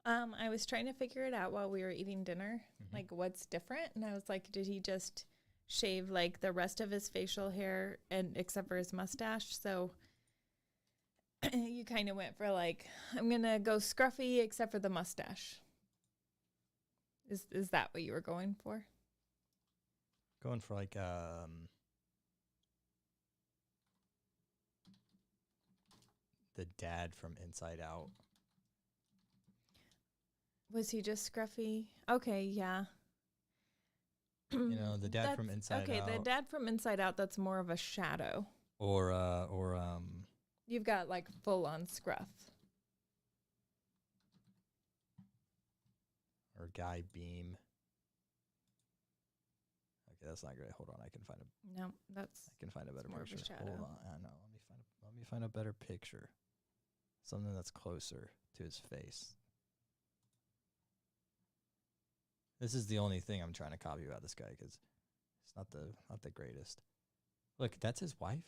I was trying to figure it out while we were eating dinner, like what's different. And I was like, did he just shave like the rest of his facial hair and except for his mustache? So you kind of went for like, I'm going to go scruffy except for the mustache. Is that what you were going for? Going for like the dad from Inside Out. Was he just scruffy? Okay, yeah. You know, the dad from Inside Out. Okay, the dad from Inside Out, that's more of a shadow. Or You've got like full on scruff. Or Guy Beam. Okay, that's not great. Hold on, I can find a better more of a picture. shadow. Hold on, I know. Let me find a better picture. Something that's closer to his face. This is the only thing I'm trying to copy about this guy because it's not the greatest. Look, that's his wife.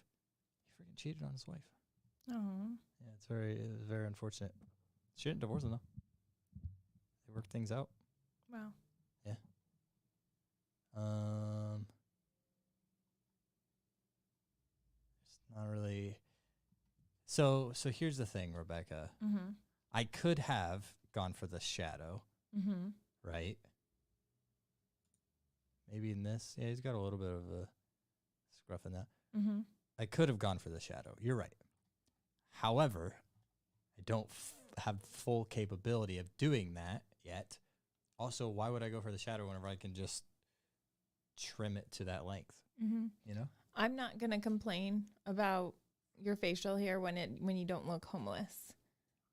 He freaking cheated on his wife. Oh. Yeah, it was very unfortunate. She didn't divorce him though. They worked things out. Wow. Yeah. It's not really. So here's the thing, Rebecca. Mm-hmm. I could have gone for the shadow. Mm-hmm. Right? Maybe in this. Yeah, he's got a little bit of a scruff in that. Mm-hmm. I could have gone for the shadow. You're right. However, I don't have full capability of doing that yet. Also, why would I go for the shadow whenever I can just trim it to that length? Mm-hmm. You know? I'm not going to complain about your facial hair when you don't look homeless.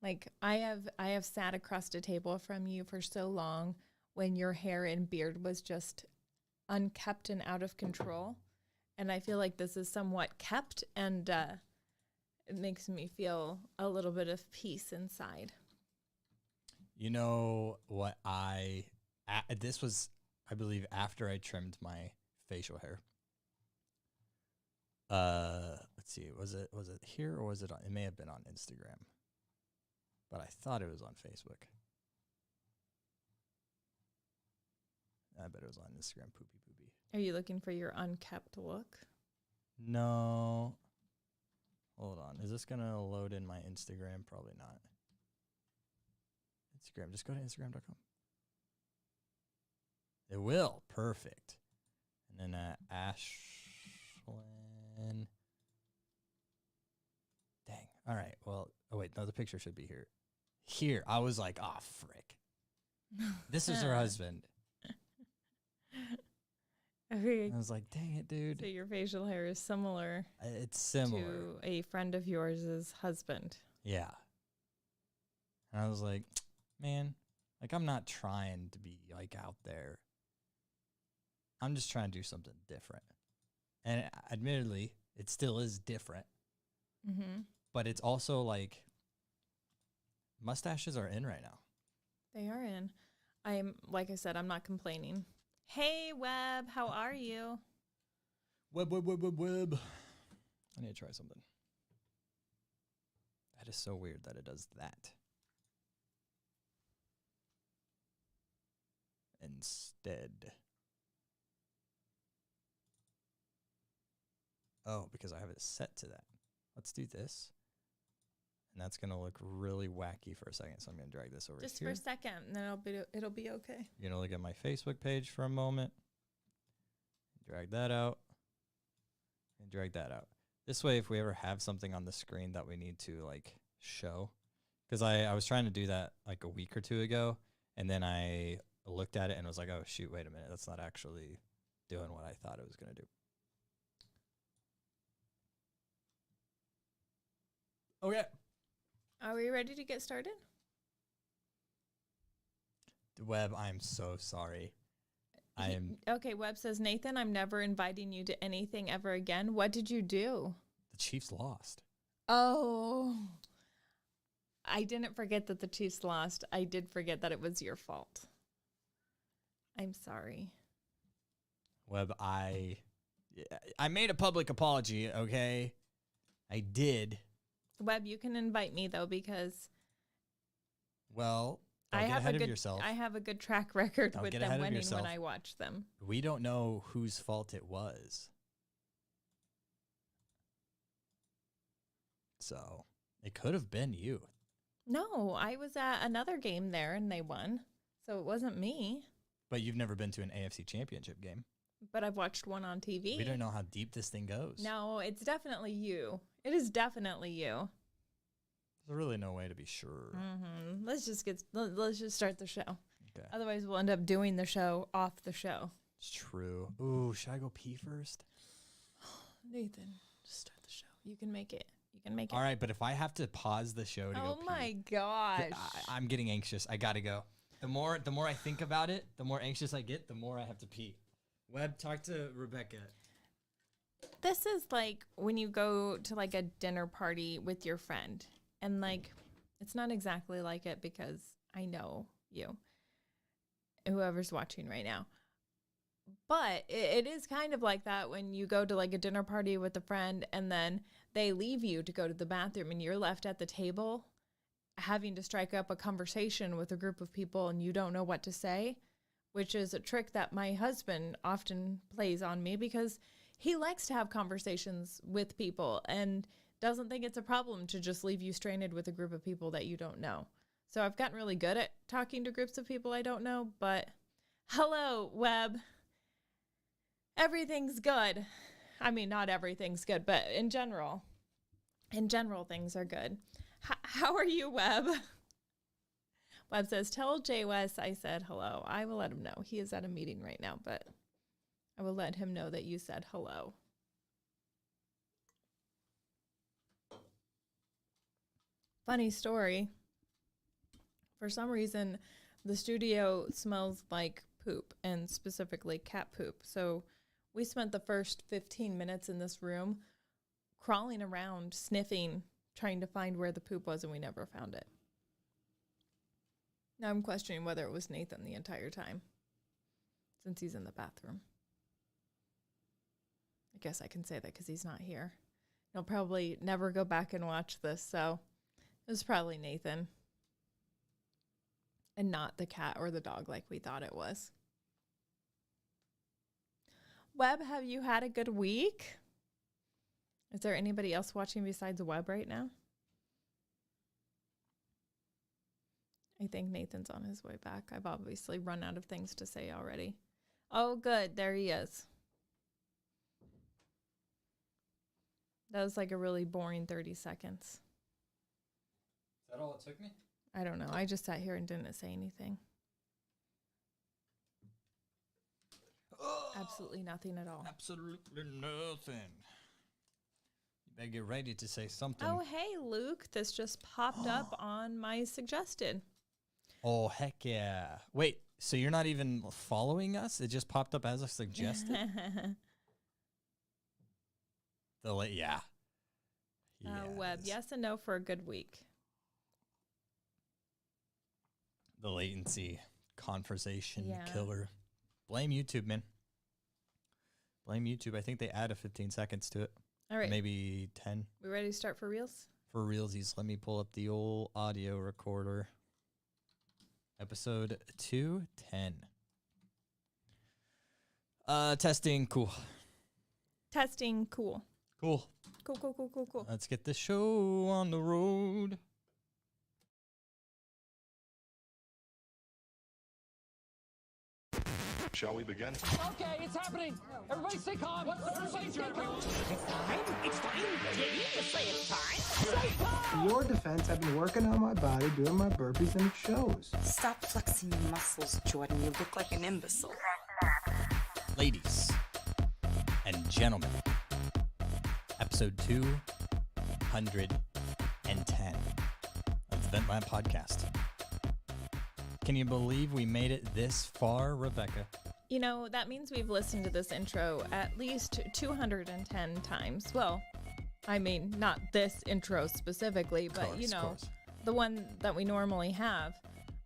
Like I have sat across a table from you for so long when your hair and beard was just unkept and out of control. And I feel like this is somewhat kept and it makes me feel a little bit of peace inside. You know what this was, I believe, after I trimmed my facial hair. Let's see, was it here or was it on, it may have been on Instagram, but I thought it was on Facebook. I bet it was on Instagram. Poopy. Are you looking for your unkept look? No. Hold on. Is this going to load in my Instagram? Probably not. Instagram. Just go to Instagram.com. It will. Perfect. And then Ashlyn. Dang. All right. Well, oh, wait. No, the picture should be here. Here. I was like, oh, frick. This is her husband. Okay. I was like, dang it, dude. So your facial hair is similar. It's similar to a friend of yours' husband. Yeah. And I was like, man, like I'm not trying to be like out there. I'm just trying to do something different. And admittedly, it still is different. Mm-hmm. But it's also like mustaches are in right now. They are in. Like I said, I'm not complaining. Hey, Webb, how are you? Webb. I need to try something. That is so weird that it does that. Instead. Oh, because I have it set to that. Let's do this. And that's going to look really wacky for a second. So I'm going to drag this over Just here. for a second, and then it'll be okay. You're going to look at my Facebook page for a moment. Drag that out. And drag that out. This way, if we ever have something on the screen that we need to like show. Because I was trying to do that like a week or two ago. And then I looked at it and was like, oh, shoot, wait a minute. That's not actually doing what I thought it was going to do. Okay. Are we ready to get started? Webb, I'm so sorry. Okay, Webb says, Nathan, I'm never inviting you to anything ever again. What did you do? The Chiefs lost. Oh, I didn't forget that the Chiefs lost. I did forget that it was your fault. I'm sorry. Webb, I made a public apology, okay? I did. Webb, you can invite me, though, because... Well... Don't get ahead of yourself. I have a good track record Don't with get them ahead of winning yourself. when I watch them. We don't know whose fault it was. So it could have been you. No, I was at another game there and they won. So it wasn't me. But you've never been to an AFC championship game. But I've watched one on TV. We don't know how deep this thing goes. No, it's definitely you. It is definitely you. There's really no way to be sure. Mm-hmm. Let's just start the show. Okay. Otherwise, we'll end up doing the show off the show. It's true. Ooh, should I go pee first? Nathan, just start the show. You can make it. You can make it. All right, but if I have to pause the show to go pee. Oh my gosh. I'm getting anxious. I gotta go. The more I think about it, the more anxious I get, the more I have to pee. Webb, talk to Rebecca. This is like when you go to like a dinner party with your friend. And like, it's not exactly like it because I know you, whoever's watching right now. But it is kind of like that when you go to like a dinner party with a friend and then they leave you to go to the bathroom and you're left at the table having to strike up a conversation with a group of people and you don't know what to say, which is a trick that my husband often plays on me because he likes to have conversations with people and doesn't think it's a problem to just leave you stranded with a group of people that you don't know. So I've gotten really good at talking to groups of people I don't know, but hello, Webb. Everything's good. I mean, not everything's good, but in general, things are good. How are you, Webb? Webb says, tell Jay West I said hello. I will let him know. He is at a meeting right now, but I will let him know that you said hello. Funny story. For some reason, the studio smells like poop, and specifically cat poop. So we spent the first 15 minutes in this room crawling around, sniffing, trying to find where the poop was, and we never found it. Now I'm questioning whether it was Nathan the entire time, since he's in the bathroom. I guess I can say that because he's not here. He'll probably never go back and watch this, so it was probably Nathan. And not the cat or the dog like we thought it was. Webb, have you had a good week? Is there anybody else watching besides Webb right now? I think Nathan's on his way back. I've obviously run out of things to say already. Oh, good. There he is. That was like a really boring 30 seconds. Is that all it took me? I don't know. I just sat here and didn't say anything. Absolutely nothing at all. Absolutely nothing. You better get ready to say something. Oh, hey, Luke. This just popped up on my suggested. Oh, heck yeah. Wait, so you're not even following us? It just popped up as a suggested? Yeah. Webb, yes and no for a good week. The latency conversation Yeah. killer. Blame YouTube, man. Blame YouTube. I think they added 15 seconds to it. All right. Maybe 10. We ready to start for reels? For realsies, let me pull up the old audio recorder. Episode 210. Testing. Cool. Testing. Cool. Cool. Cool. Let's get this show on the road. Shall we begin? Okay, it's happening. Everybody stay calm. Everybody stay calm. It's time. Did you just say it's time? For your defense, I've been working on my body, doing my burpees, and it shows. Stop flexing your muscles, Jordan. You look like an imbecile. Ladies and gentlemen, episode 210 of the Vent Lab Podcast. Can you believe we made it this far, Rebecca? You know, that means we've listened to this intro at least 210 times. Well, I mean, not this intro specifically, but Course, you know, course. the one that we normally have.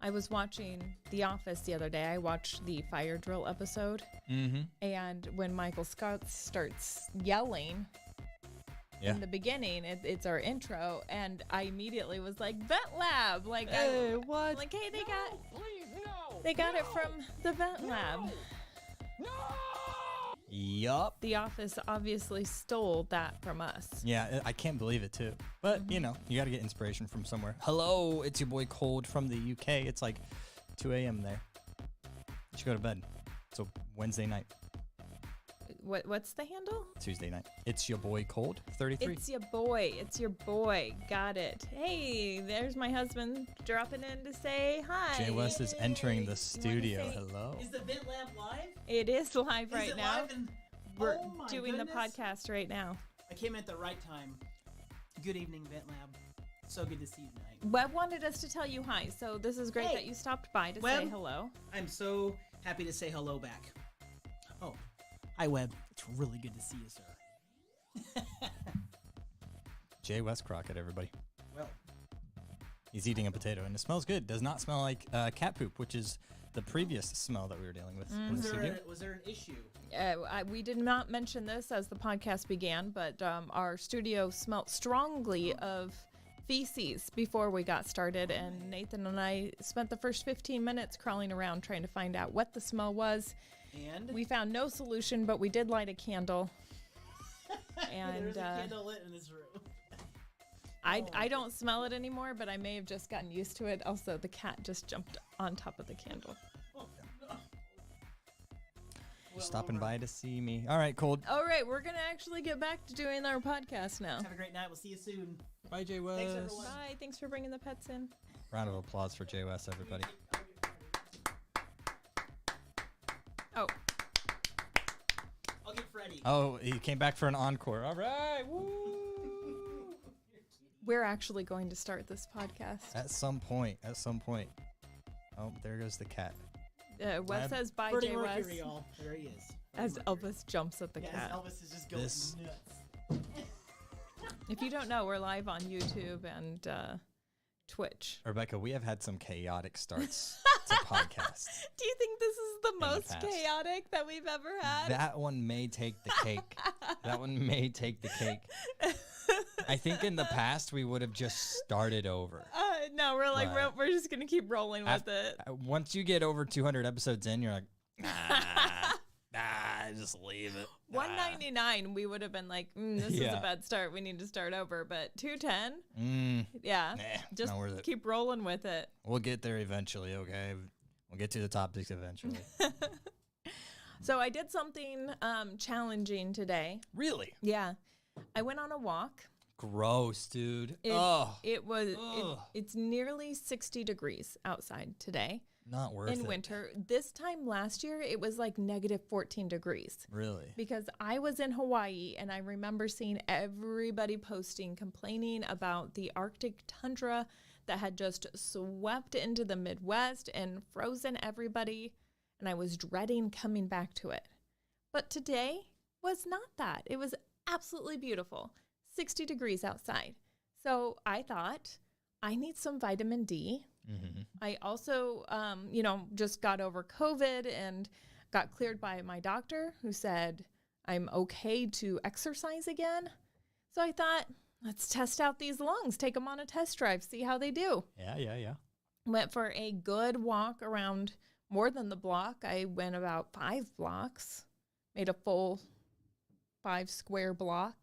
I was watching The Office the other day. I watched the fire drill episode. Mm-hmm. And when Michael Scott starts yelling, Yeah. in the beginning. It's our intro, and I immediately was like, Vent Lab. Like, Hey, what? Like, hey, Please, no. they got it from the Vent Lab. No. Yup. The Office obviously stole that from us. Yeah, I can't believe it too. But you know, you got to get inspiration from somewhere. Hello, it's your boy Cold from the UK. It's like 2 a.m. there. You should go to bed. It's a Wednesday night, What's the handle? Tuesday night. It's your boy Cold 33. It's your boy. It's your boy. Got it. Hey, there's my husband dropping in to say hi. Jay West is entering the studio. say- Hello. Is the Vent Lab live? It is live right Is it now. live? And We're oh my doing goodness. the podcast right now. I came at the right time. Good evening, Vent Lab. So good to see you tonight. Webb wanted us to tell you hi, so this is great Hey, that you stopped by to say Webb. hello. I'm so happy to say hello back. Oh, hi, Webb. It's really good to see you, sir. Jay West Crockett, everybody. Well, He's eating a potato, and it smells good. Does not smell like cat poop, which is the previous smell that we were dealing with in the studio. was there an issue? We did not mention this as the podcast began, but our studio smelt strongly of feces before we got started, and Nathan and I spent the first 15 minutes crawling around trying to find out what the smell was. And We found no solution, but we did light a candle. And there's a candle lit in this room. I don't smell it anymore, but I may have just gotten used to it. Also, the cat just jumped on top of the candle. You're stopping by to see me. All right, Cold. All right, we're going to actually get back to doing our podcast now. Have a great night. We'll see you soon. Bye, Jay West. Thanks, everyone. Bye. Thanks for bringing the pets in. Round of applause for Jay West, everybody. Oh, I'll get Freddie. Oh, he came back for an encore. All right. Woo. we're actually going to start this podcast. At some point. Oh, there goes the cat. Wes I'm says bye, Freddie Jay West, Mercury, y'all. There he is. as Freddie Mercury. Elvis jumps at the Yes, cat. Elvis is just going This- nuts. If you don't know, we're live on YouTube and Twitch. Rebecca, we have had some chaotic starts to podcasts. Do you think this is the the most past. chaotic that we've ever had? That one may take the cake. That one may take the cake. I think in the past we would have just started over. No, we're like, But- we're just going to keep rolling with it. Once you get over 200 episodes in, you're like, just leave it. 199, we would have been like, this is Yeah. a bad start. We need to start over. But 210, yeah, Nah, just not worth it. keep rolling with it. We'll get there eventually, okay? We'll get to the topics eventually. So I did something challenging today. Really? Yeah, I went on a walk. Gross, dude. It, it was Ugh. it's nearly 60 degrees outside today Not worth in it. winter. This time last year it was like negative 14 degrees. Really? Because I was in Hawaii and I remember seeing everybody posting, complaining about the Arctic tundra that had just swept into the Midwest and frozen everybody. And I was dreading coming back to it. But today was not that. It was absolutely beautiful. 60 degrees outside. So I thought, I need some vitamin D. Mm-hmm. I also, just got over COVID and got cleared by my doctor who said I'm okay to exercise again. So I thought, let's test out these lungs, take them on a test drive, see how they do. Yeah. Went for a good walk around more than the block. I went about 5 blocks, made a full 5 square block,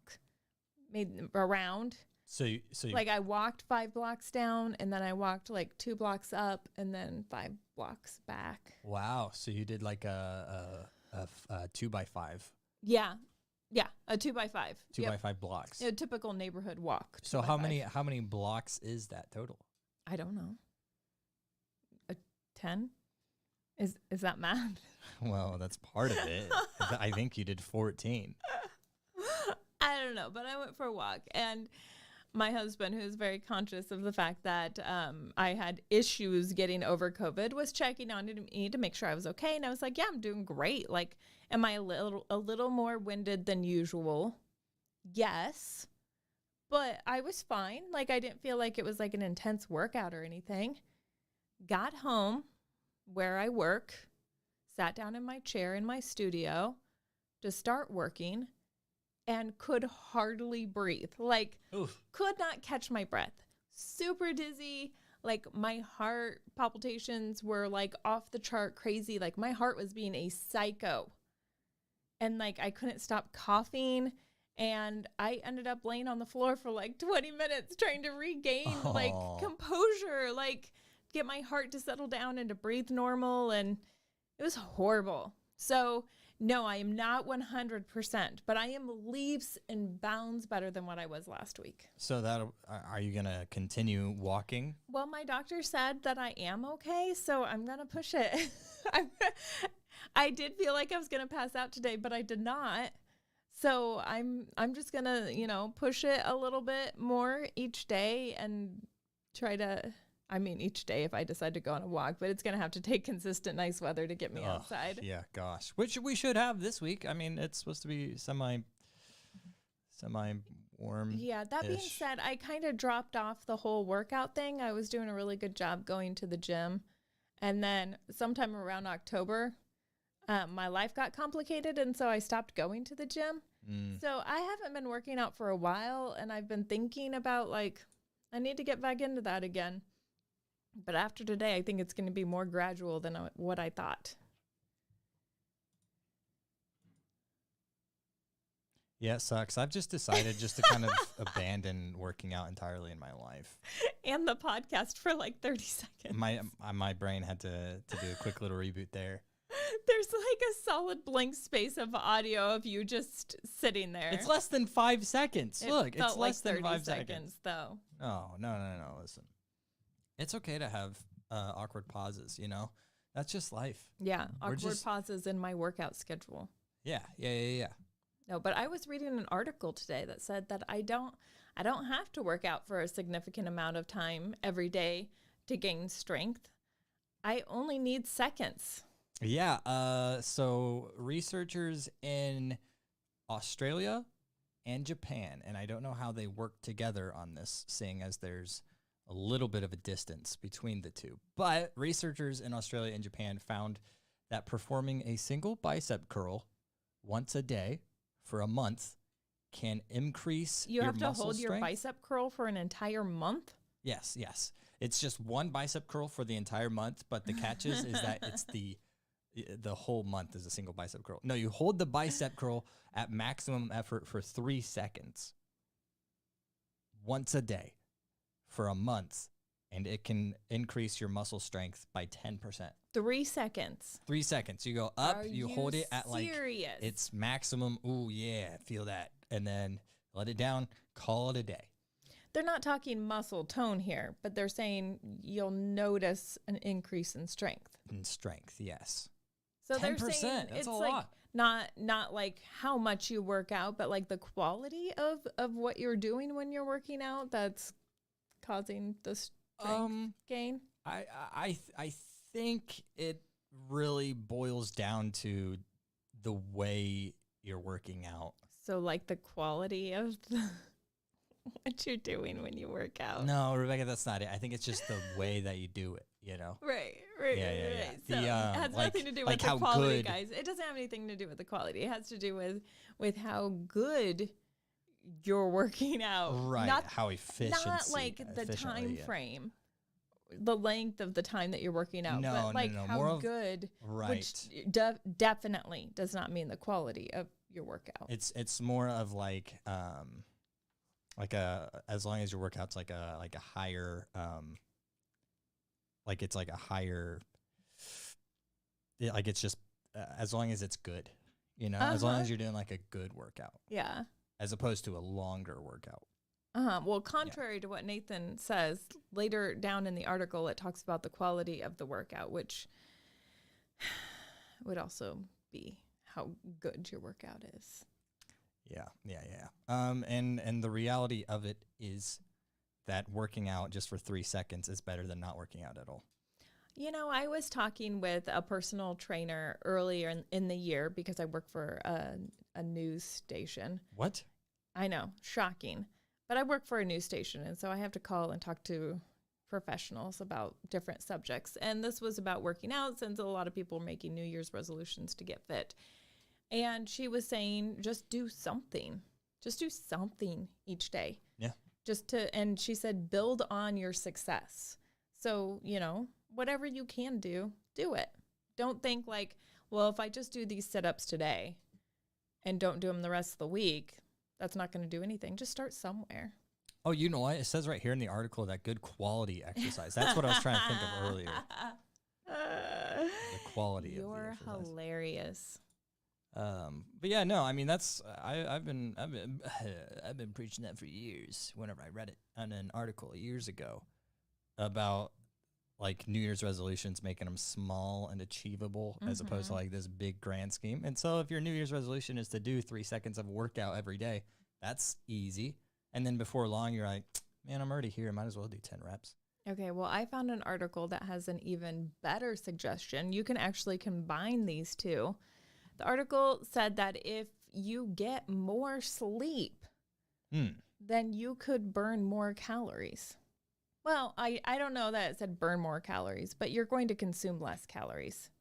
made around. So you Like I walked 5 blocks down and then I walked like 2 blocks up and then 5 blocks back. wow. So you did like a 2x5, Yeah. Yeah. A 2x5. 2x5 blocks. A typical neighborhood walk. So 2 how by 5. many blocks is that total? I don't know. A 10? Is that math? Well, that's part of it. I think you did 14. I don't know, but I went for a walk, and my husband, who's very conscious of the fact that I had issues getting over COVID, was checking on me to make sure I was okay. And I was like, yeah, I'm doing great. Like, am I a little more winded than usual? Yes. But I was fine. Like, I didn't feel like it was like an intense workout or anything. Got home where I work, sat down in my chair in my studio to start working. and could hardly breathe. Like, Oof. could not catch my breath. Super dizzy. Like, my heart palpitations were like off the chart crazy. Like, my heart was being a psycho. And like, I couldn't stop coughing. And I ended up laying on the floor for like 20 minutes trying to regain like composure, like get my heart to settle down and to breathe normal. And it was horrible. So no, I am not 100%, but I am leaps and bounds better than what I was last week. So are you going to continue walking? Well, my doctor said that I am okay, so I'm going to push it. I did feel like I was going to pass out today, but I did not. So I'm just going to, push it a little bit more each day and try to, each day if I decide to go on a walk, but it's going to have to take consistent nice weather to get me outside. Yeah, gosh. Which we should have this week. I mean, it's supposed to be semi warm. Yeah, that being said, I kind of dropped off the whole workout thing. I was doing a really good job going to the gym. And then sometime around October, my life got complicated, and so I stopped going to the gym. So I haven't been working out for a while, and I've been thinking about, like, I need to get back into that again. But after today, I think it's going to be more gradual than what I thought. Yeah, it sucks. I've just decided just to kind of abandon working out entirely in my life. And the podcast for like 30 seconds. My brain had to do a quick little reboot there. There's like a solid blank space of audio of you just sitting there. It's less than 5 seconds. Look, it's less than 5 seconds, though. Oh, no. Listen. It's okay to have awkward pauses, That's just life. Yeah, awkward pauses in my workout schedule. Yeah. No, but I was reading an article today that said that I don't have to work out for a significant amount of time every day to gain strength. I only need seconds. Yeah, so researchers in Australia and Japan, and I don't know how they work together on this, seeing as there's a little bit of a distance between the two. But researchers in Australia and Japan found that performing a single bicep curl once a day for a month can increase your muscle strength. You have to hold your bicep curl for an entire month? Yes. It's just one bicep curl for the entire month, but the catch is that it's the whole month is a single bicep curl. No, you hold the bicep curl at maximum effort for 3 seconds once a day for a month, and it can increase your muscle strength by 10%. 3 seconds. 3 seconds. You go up, you hold it at serious? Like its maximum. Ooh, yeah, feel that. And then let it down, call it a day. They're not talking muscle tone here, but they're saying you'll notice an increase in strength. In strength, yes. So 10%, they're saying that's it's a like lot. Not like how much you work out, but like the quality of what you're doing when you're working out that's causing the strength gain. I think it really boils down to the way you're working out. So like the quality of what you're doing when you work out. No, Rebecca, that's not it. I think it's just the way that you do it, Right. Yeah. So it has nothing to do with the quality, guys. It doesn't have anything to do with the quality. It has to do with how good you're working out. Right. How efficient. Not like the time frame, the length of the time that you're working out, but like how more good. Right. Which definitely does not mean the quality of your workout. It's more of like as long as your workout's like a higher like it's like a higher like it's just as long as it's good, as long as you're doing like a good workout. Yeah. As opposed to a longer workout. Well, contrary to what Nathan says, later down in the article, it talks about the quality of the workout, which would also be how good your workout is. Yeah. And the reality of it is that working out just for 3 seconds is better than not working out at all. I was talking with a personal trainer earlier in the year because I work for a news station. What? I know, shocking. But I work for a news station, and so I have to call and talk to professionals about different subjects. And this was about working out, since a lot of people are making New Year's resolutions to get fit. And she was saying, just do something. Just do something each day. Yeah. And she said, build on your success. So, whatever you can do, do it. Don't think like, well, if I just do these sit-ups today and don't do them the rest of the week, that's not going to do anything. Just start somewhere. Oh, you know what? It says right here in the article that good quality exercise. That's what I was trying to think of earlier. The quality of the You're exercise. hilarious. But yeah, no, I mean I've been preaching that for years. Whenever I read it on an article years ago about like New Year's resolutions, making them small and achievable as opposed to like this big grand scheme. And so if your New Year's resolution is to do 3 seconds of workout every day, that's easy. And then before long, you're like, man, I'm already here. I might as well do 10 reps. Okay, well, I found an article that has an even better suggestion. You can actually combine these two. The article said that if you get more sleep, then you could burn more calories. Well, I don't know that it said burn more calories, but you're going to consume less calories.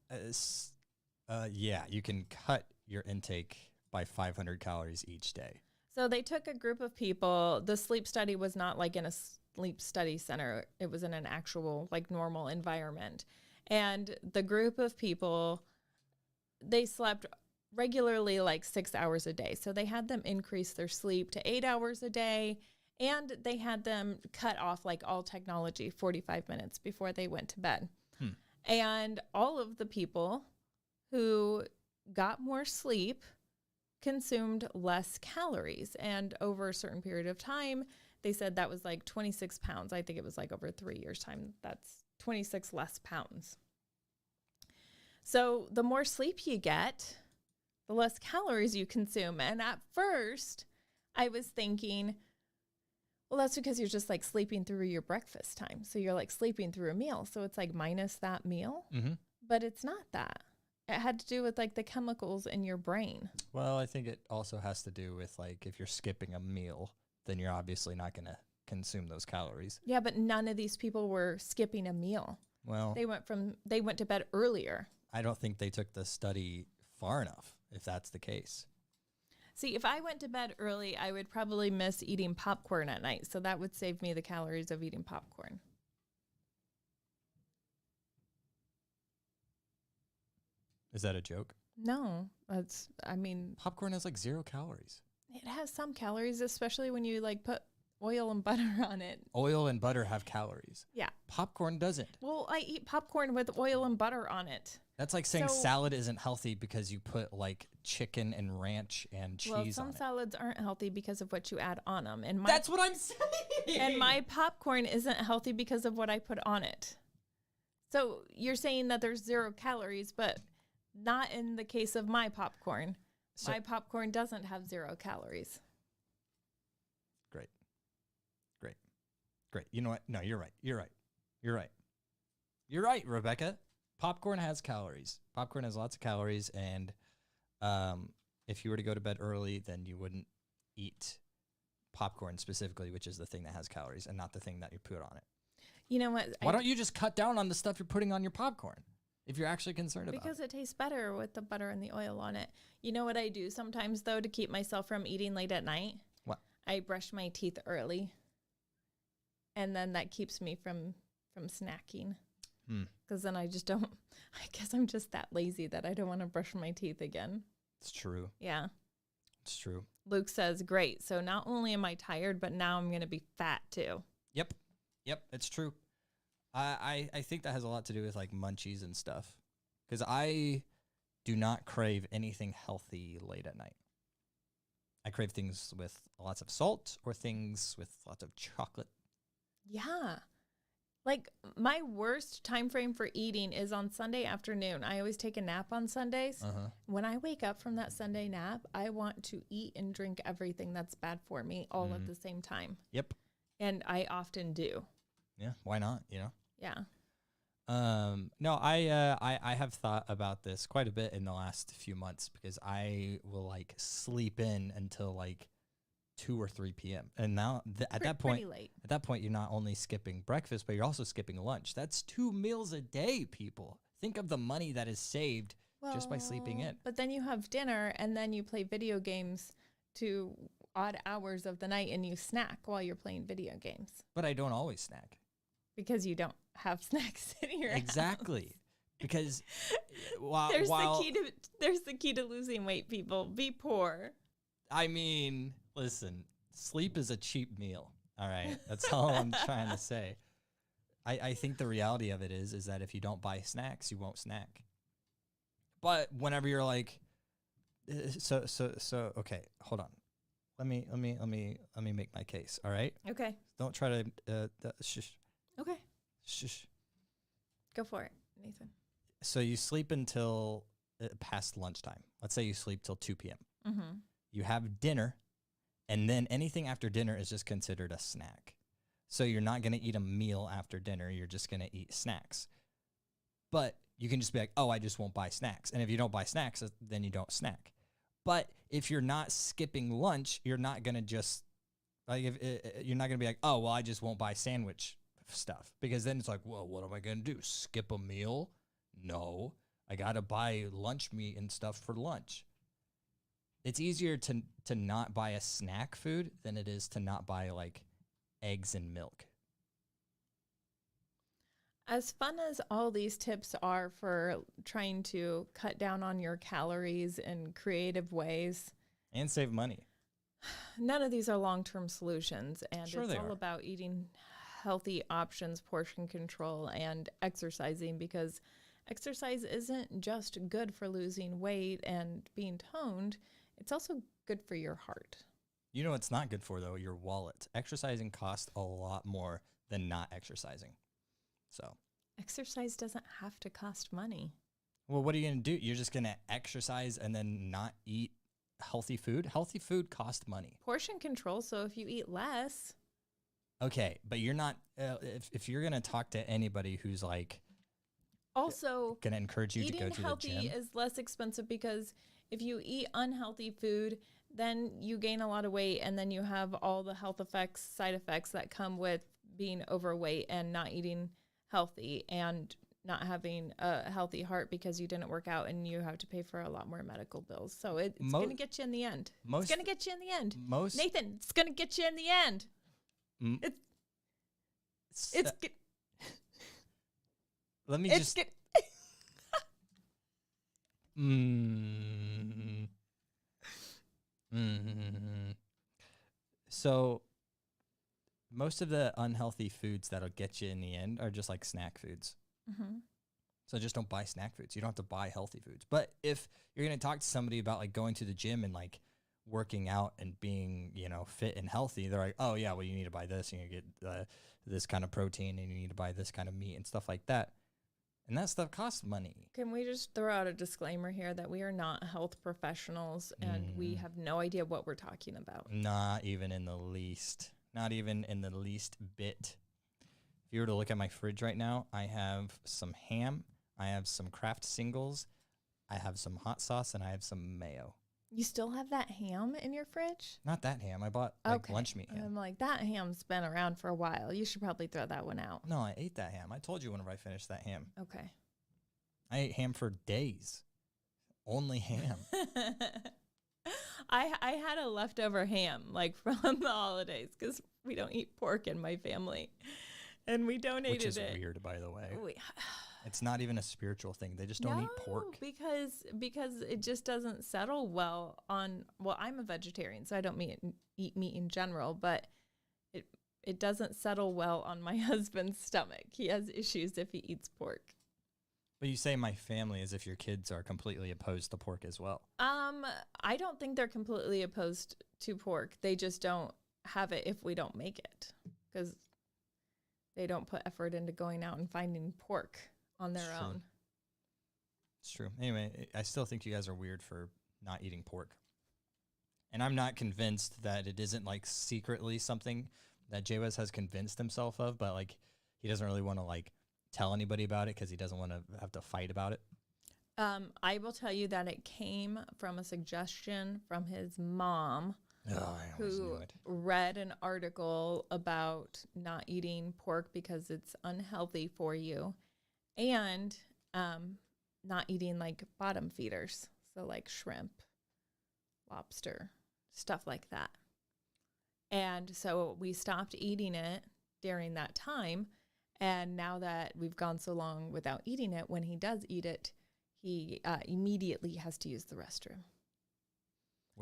Yeah, you can cut your intake by 500 calories each day. So they took a group of people. The sleep study was not like in a sleep study center. It was in an actual like normal environment. And the group of people, they slept regularly like 6 hours a day. So they had them increase their sleep to 8 hours a day. And they had them cut off like all technology 45 minutes before they went to bed. And all of the people who got more sleep consumed less calories. And over a certain period of time, they said that was like 26 pounds. I think it was like over 3 years' time. That's 26 less pounds. So the more sleep you get, the less calories you consume. And at first, I was thinking, well, that's because you're just like sleeping through your breakfast time. So you're like sleeping through a meal. So it's like minus that meal. But it's not that. It had to do with like the chemicals in your brain. Well, I think it also has to do with like if you're skipping a meal, then you're obviously not going to consume those calories. Yeah, but none of these people were skipping a meal. Well, They went to bed earlier. I don't think they took the study far enough if that's the case. See, if I went to bed early, I would probably miss eating popcorn at night. So that would save me the calories of eating popcorn. Is that a joke? No, Popcorn has like 0 calories. it has some calories, especially when you like put oil and butter on it. Oil and butter have calories. Yeah. Popcorn doesn't. Well, I eat popcorn with oil and butter on it. That's like saying So- salad isn't healthy because you put like chicken and ranch and cheese Well, on some it. salads aren't healthy because of what you add on them. And That's what I'm saying. and my popcorn isn't healthy because of what I put on it. So you're saying that there's 0 calories, but not in the case of my popcorn. So- My popcorn doesn't have 0 calories. Great. You know what? No, you're right. You're right, Rebecca. Popcorn has calories. Popcorn has lots of calories, and if you were to go to bed early, then you wouldn't eat popcorn specifically, which is the thing that has calories and not the thing that you put on it. You know what? Why don't you just cut down on the stuff you're putting on your popcorn if you're actually concerned about Because it? it tastes better with the butter and the oil on it. You know what I do sometimes, though, to keep myself from eating late at night? What? I brush my teeth early. And then that keeps me from snacking. Because then I just don't, I guess I'm just that lazy that I don't want to brush my teeth again. It's true. Yeah. It's true. Luke says, great. So not only am I tired, but now I'm going to be fat too. Yep, it's true. I think that has a lot to do with like munchies and stuff, because I do not crave anything healthy late at night. I crave things with lots of salt or things with lots of chocolate. Yeah. Like my worst time frame for eating is on Sunday afternoon. I always take a nap on Sundays. When I wake up from that Sunday nap, I want to eat and drink everything that's bad for me all at the same time. Yep. And I often do. Yeah. Why not? You know. Yeah. No, I have thought about this quite a bit in the last few months, because I will like sleep in until like 2 or 3 p.m. And now at that point, late. you're not only skipping breakfast, but you're also skipping lunch. That's 2 meals a day, people. Think of the money that is saved just by sleeping in. But then you have dinner and then you play video games to odd hours of the night and you snack while you're playing video games But I don't always snack. because you don't have snacks in your house. Exactly. Because while There's the key to losing weight, people. Be poor. I mean, listen, sleep is a cheap meal. All right. That's all I'm trying to say. I think the reality of it is that if you don't buy snacks, you won't snack. But whenever you're like, so okay, hold on. Let me make my case. All right. Okay. Don't try to shush. Okay. Shush. Go for it, Nathan. So you sleep until past lunchtime. Let's say you sleep till 2 p.m. Mm-hmm. You have dinner, and then anything after dinner is just considered a snack. So you're not going to eat a meal after dinner. You're just going to eat snacks. But you can just be like, oh, I just won't buy snacks. And if you don't buy snacks, then you don't snack. But if you're not skipping lunch, you're not going to just, like, you're not going to be like, oh, well, I just won't buy sandwich stuff. Because then it's like, well, what am I going to do? Skip a meal? No. I got to buy lunch meat and stuff for lunch. It's easier to not buy a snack food than it is to not buy, like, eggs and milk. As fun as all these tips are for trying to cut down on your calories in creative ways, And save money. none of these are long-term solutions. And Sure it's they all are. about eating healthy options, portion control, and exercising, because exercise isn't just good for losing weight and being toned. It's also good for your heart. You know what's not good for, though? Your wallet. Exercising costs a lot more than not exercising. So, Exercise doesn't have to cost money. well, what are you going to do? You're just going to exercise and then not eat healthy food? Healthy food costs money. Portion control, so if you eat less. Okay, but you're not, if you're going to talk to anybody who's like Also, going to encourage you to go eating to the healthy gym. is less expensive, because if you eat unhealthy food, then you gain a lot of weight, and then you have all the health effects, side effects that come with being overweight and not eating healthy and not having a healthy heart because you didn't work out, and you have to pay for a lot more medical bills. So it's going to get you in the end. It's going to get you in the end. Nathan, it's going to get you in the end. It's Let me it's just. get, So, most of the unhealthy foods that'll get you in the end are just like snack foods. mm-hmm. So just don't buy snack foods. You don't have to buy healthy foods. But if you're going to talk to somebody about like going to the gym and like working out and being, you know, fit and healthy, they're like, oh yeah, well, you need to buy this, and you get this kind of protein, and you need to buy this kind of meat and stuff like that. And that stuff costs money. Can we just throw out a disclaimer here that we are not health professionals, and we have no idea what we're talking about? Not even in the least. Not even in the least bit. If you were to look at my fridge right now, I have some ham, I have some Kraft singles, I have some hot sauce, and I have some mayo. You still have that ham in your fridge? Not that ham. I bought like lunch meat ham. I'm like, that ham's been around for a while. You should probably throw that one out. No, I ate that ham. I told you whenever I finished that ham. Okay. I ate ham for days. Only ham. I had a leftover ham, like, from the holidays, because we don't eat pork in my family. And we donated Which is it. weird, by the way. We, It's not even a spiritual thing. They just don't eat pork. because it just doesn't settle well on. Well, I'm a vegetarian, so I don't eat meat in general, but it doesn't settle well on my husband's stomach. He has issues if he eats pork. But you say my family as if your kids are completely opposed to pork as well. I don't think they're completely opposed to pork. They just don't have it if we don't make it, because they don't put effort into going out and finding pork on their It's true. own. It's true. Anyway, I still think you guys are weird for not eating pork. And I'm not convinced that it isn't like secretly something that Jawez has convinced himself of, but like he doesn't really want to like tell anybody about it because he doesn't want to have to fight about it. I will tell you that it came from a suggestion from his mom, Oh, I always knew who it. read an article about not eating pork because it's unhealthy for you, and not eating like bottom feeders, so like shrimp, lobster, stuff like that. And so we stopped eating it during that time. And now that we've gone so long without eating it, when he does eat it, he immediately has to use the restroom.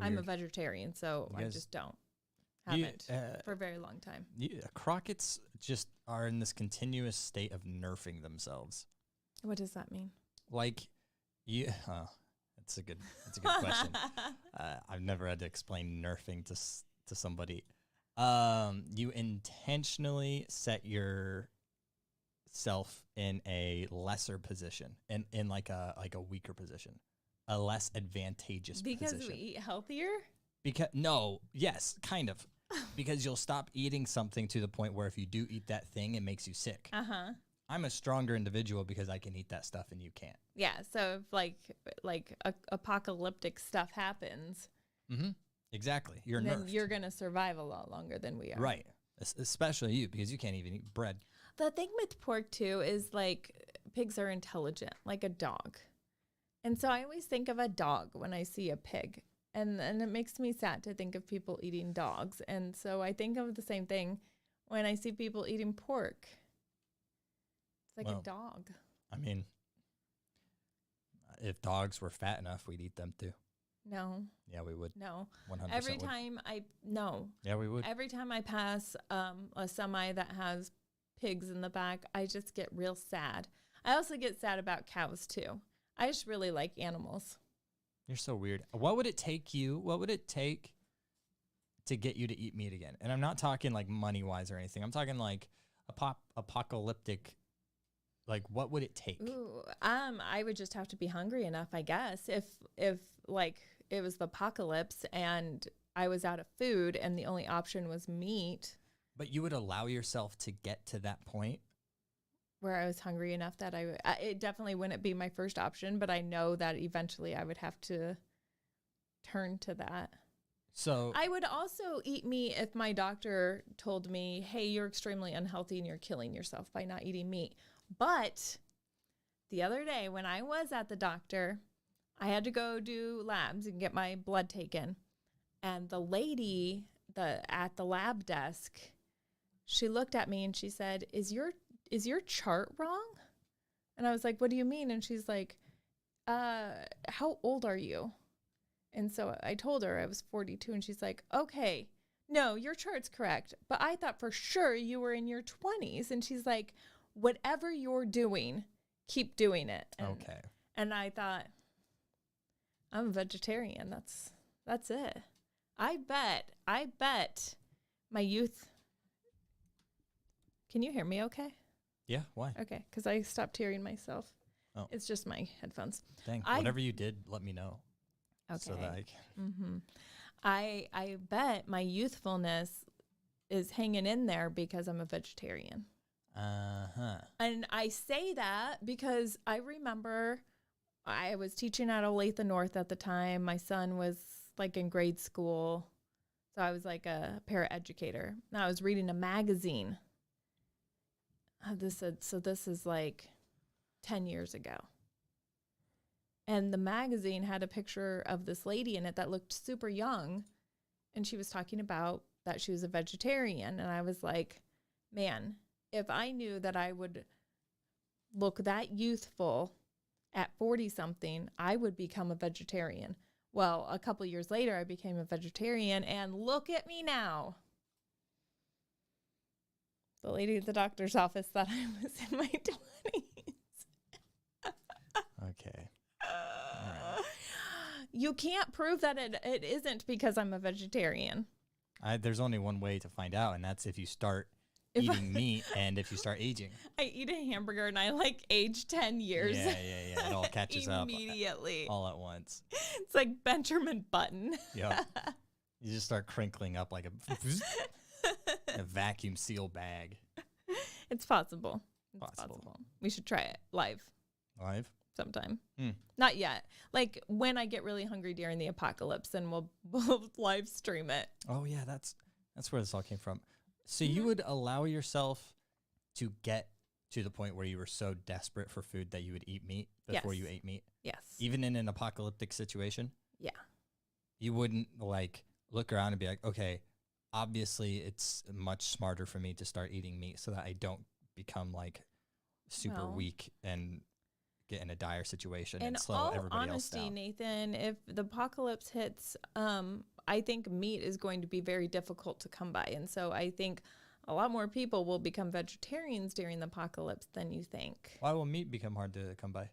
I'm a Weird. vegetarian, so You I guys- just don't. You, Haven't for a very long time. Crockett's just are in this continuous state of nerfing themselves. What does that mean? Like, that's a good question. I've never had to explain nerfing to somebody. You intentionally set yourself in a lesser position, in like a weaker position, a less advantageous Because position. we eat healthier? Yes, kind of. Because you'll stop eating something to the point where if you do eat that thing, it makes you sick. Uh-huh. I'm a stronger individual because I can eat that stuff and you can't. Yeah, so if like apocalyptic stuff happens, Mm-hmm. Exactly. You're then nerfed. you're going to survive a lot longer than we are. Right. Especially you, because you can't even eat bread. The thing with pork too is like pigs are intelligent, like a dog. And so I always think of a dog when I see a pig. And it makes me sad to think of people eating dogs. And so I think of the same thing when I see people eating pork. It's like Well, a dog. I mean, if dogs were fat enough, we'd eat them too. No, Yeah, we would. no. 100% Every would. time Yeah, we would. Every time I pass a semi that has pigs in the back, I just get real sad. I also get sad about cows too. I just really like animals. You're so weird. What would it take to get you to eat meat again? And I'm not talking like money-wise or anything. I'm talking like apocalyptic. Like, what would it take? Ooh, I would just have to be hungry enough, I guess. If like it was the apocalypse and I was out of food and the only option was meat, But you would allow yourself to get to that point? where I was hungry enough that it definitely wouldn't be my first option, but I know that eventually I would have to turn to that. So I would also eat meat if my doctor told me, hey, you're extremely unhealthy and you're killing yourself by not eating meat. But the other day when I was at the doctor, I had to go do labs and get my blood taken. And the lady at the lab desk, she looked at me and she said, is your chart wrong? And I was like, what do you mean? And she's like, how old are you? And so I told her I was 42 and she's like, okay, no, your chart's correct. But I thought for sure you were in your 20s. And she's like, whatever you're doing, keep doing it. And, okay. And I thought, I'm a vegetarian. That's it. I bet my youth. Can you hear me okay? Yeah, why? Okay, because I stopped hearing myself. Oh. It's just my headphones. Dang. I- Whatever you did, let me know. Okay. So that I bet my youthfulness is hanging in there because I'm a vegetarian. Uh-huh. And I say that because I remember I was teaching at Olathe North at the time. My son was like in grade school. So I was like a paraeducator. And I was reading a magazine. This is like 10 years ago. And the magazine had a picture of this lady in it that looked super young. And she was talking about that she was a vegetarian. And I was like, man, if I knew that I would look that youthful at 40 something, I would become a vegetarian. Well, a couple years later, I became a vegetarian and look at me now. The lady at the doctor's office thought I was in my 20s. Okay. You can't prove that it isn't because I'm a vegetarian. There's only one way to find out, and that's if you start If eating meat and if you start aging. I eat a hamburger and I like age 10 years. Yeah. It all catches up immediately. all at once. It's like Benjamin Button. Yep. You just start crinkling up like a vacuum seal bag. It's possible. It's Possible. possible. We should try it live Live? sometime. Hmm. Not yet. Like when I get really hungry during the apocalypse, then we'll live stream it. Oh yeah, that's where this all came from. So you would allow yourself to get to the point where you were so desperate for food that you would eat meat before Yes. you ate meat, Yes. even in an apocalyptic situation? Yeah. You wouldn't like look around and be like, okay, obviously it's much smarter for me to start eating meat so that I don't become like super Well, weak and get in a dire situation in and slow all everybody else honesty, down. Nathan, if the apocalypse hits, I think meat is going to be very difficult to come by. And so I think a lot more people will become vegetarians during the apocalypse than you think, Why will meat become hard to come by?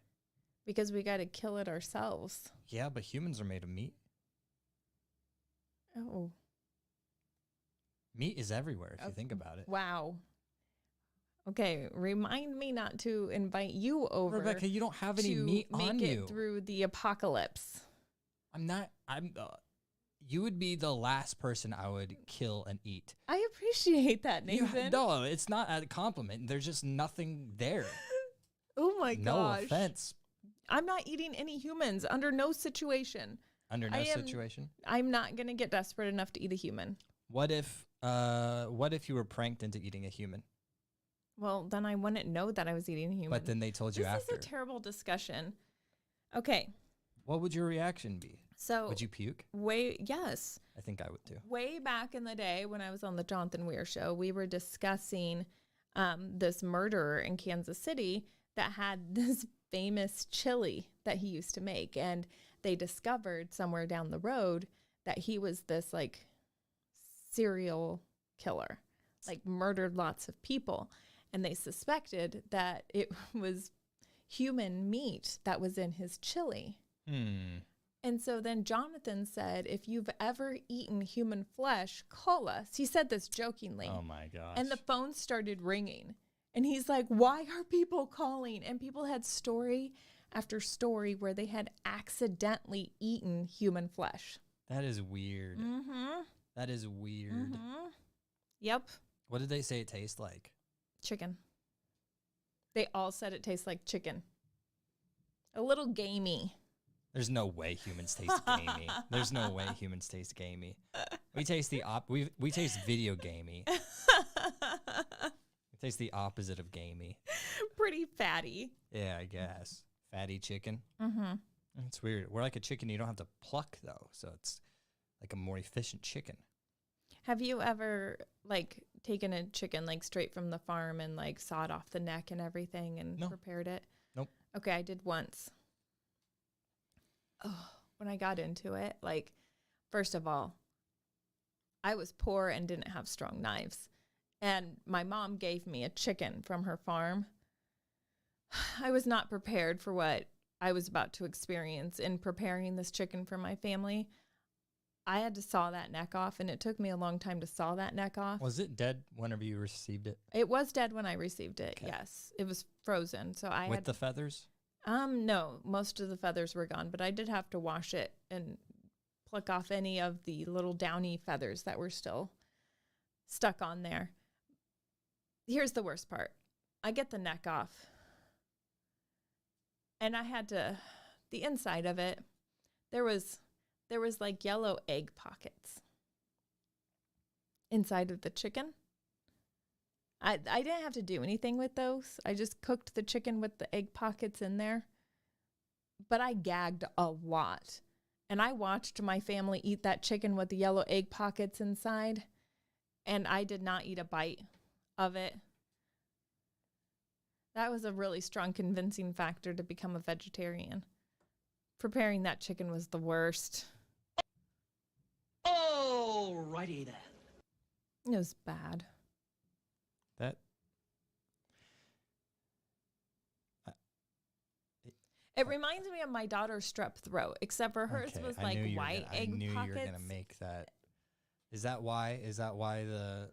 because we got to kill it ourselves. Yeah, but humans are made of meat. Oh, Meat is everywhere if you think about it. wow. Okay, remind me not to invite you over. Rebecca, you don't have any to meat make on it you. through the apocalypse. You would be the last person I would kill and eat. I appreciate that, You Nathan. no, it's not a compliment. There's just nothing there. Oh my No gosh. offense. I'm not eating any humans under no situation. Under no I am- situation. I'm not going to get desperate enough to eat a human. What if you were pranked into eating a human? Well, then I wouldn't know that I was eating a human. But then they told you this after. is a terrible discussion. Okay, What would your reaction be? so Would you puke? yes. I think I would too. Way back in the day when I was on the Jonathan Weir show, we were discussing this murderer in Kansas City that had this famous chili that he used to make. And they discovered somewhere down the road that he was this like serial killer, like murdered lots of people. And they suspected that it was human meat that was in his chili. And so then Jonathan said, if you've ever eaten human flesh, call us. He said this jokingly. Oh my gosh. And the phone started ringing. And he's like, why are people calling? And people had story after story where they had accidentally eaten human flesh. That is weird. Mm-hmm. That is weird. Mm-hmm. Yep. What did they say it tastes like? Chicken. They all said it tastes like chicken. A little gamey. There's no way humans taste gamey. There's no way humans taste gamey. We taste we taste video gamey. We taste the opposite of gamey. Pretty fatty. Yeah, I guess. Fatty chicken. Mm-hmm. It's weird. We're like a chicken you don't have to pluck though, so it's like a more efficient chicken. Have you ever like taken a chicken like straight from the farm and like sawed off the neck and everything and No. prepared it? Nope. Okay, I did once. Oh, when I got into it, like, first of all, I was poor and didn't have strong knives. And my mom gave me a chicken from her farm. I was not prepared for what I was about to experience in preparing this chicken for my family. I had to saw that neck off, and it took me a long time to saw that neck off. Was it dead whenever you received it? It was dead when I received it. Okay. Yes, it was frozen. So I With had the feathers? no, most of the feathers were gone, but I did have to wash it and pluck off any of the little downy feathers that were still stuck on there. Here's the worst part. I get the neck off. And I had to, the inside of it, there was like yellow egg pockets inside of the chicken. I didn't have to do anything with those. I just cooked the chicken with the egg pockets in there. But I gagged a lot. And I watched my family eat that chicken with the yellow egg pockets inside. And I did not eat a bite of it. That was a really strong convincing factor to become a vegetarian. Preparing that chicken was the worst. Alrighty then. It was bad. That It reminds me of my daughter's strep throat, except for hers okay, was I like knew you were white gonna- egg I knew pockets. you were gonna make that. Is that why? Is that why the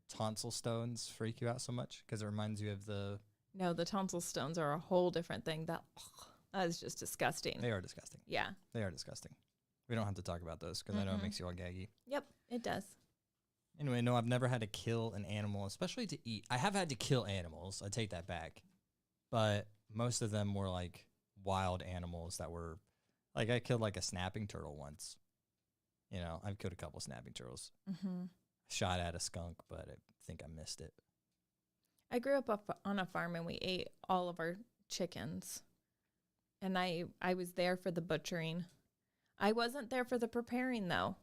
tonsil stones freak you out so much? Because it reminds you of the. No, the tonsil stones are a whole different thing. That is just disgusting. They are disgusting. Yeah. They are disgusting. We don't have to talk about those because I know it makes you all gaggy. Yep, it does. Anyway, no, I've never had to kill an animal, especially to eat. I have had to kill animals. I take that back. But most of them were like wild animals that were like I killed like a snapping turtle once. You know, I've killed a couple snapping turtles. Mm-hmm. Shot at a skunk, but I think I missed it. I grew up on a farm and we ate all of our chickens. And I was there for the butchering. I wasn't there for the preparing though.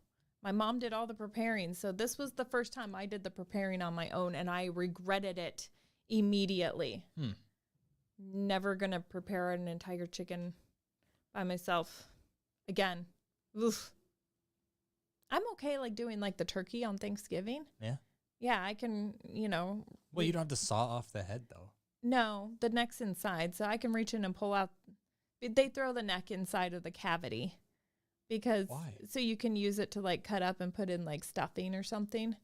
My mom did all the preparing. So this was the first time I did the preparing on my own, and I regretted it immediately. Never going to prepare an entire chicken by myself again. Oof. I'm okay like doing like the turkey on Thanksgiving. Yeah. Yeah, I can, Well, you don't have to saw off the head though. No, the neck's inside, so I can reach in and pull out. They throw the neck inside of the cavity because Why? So you can use it to like cut up and put in like stuffing or something.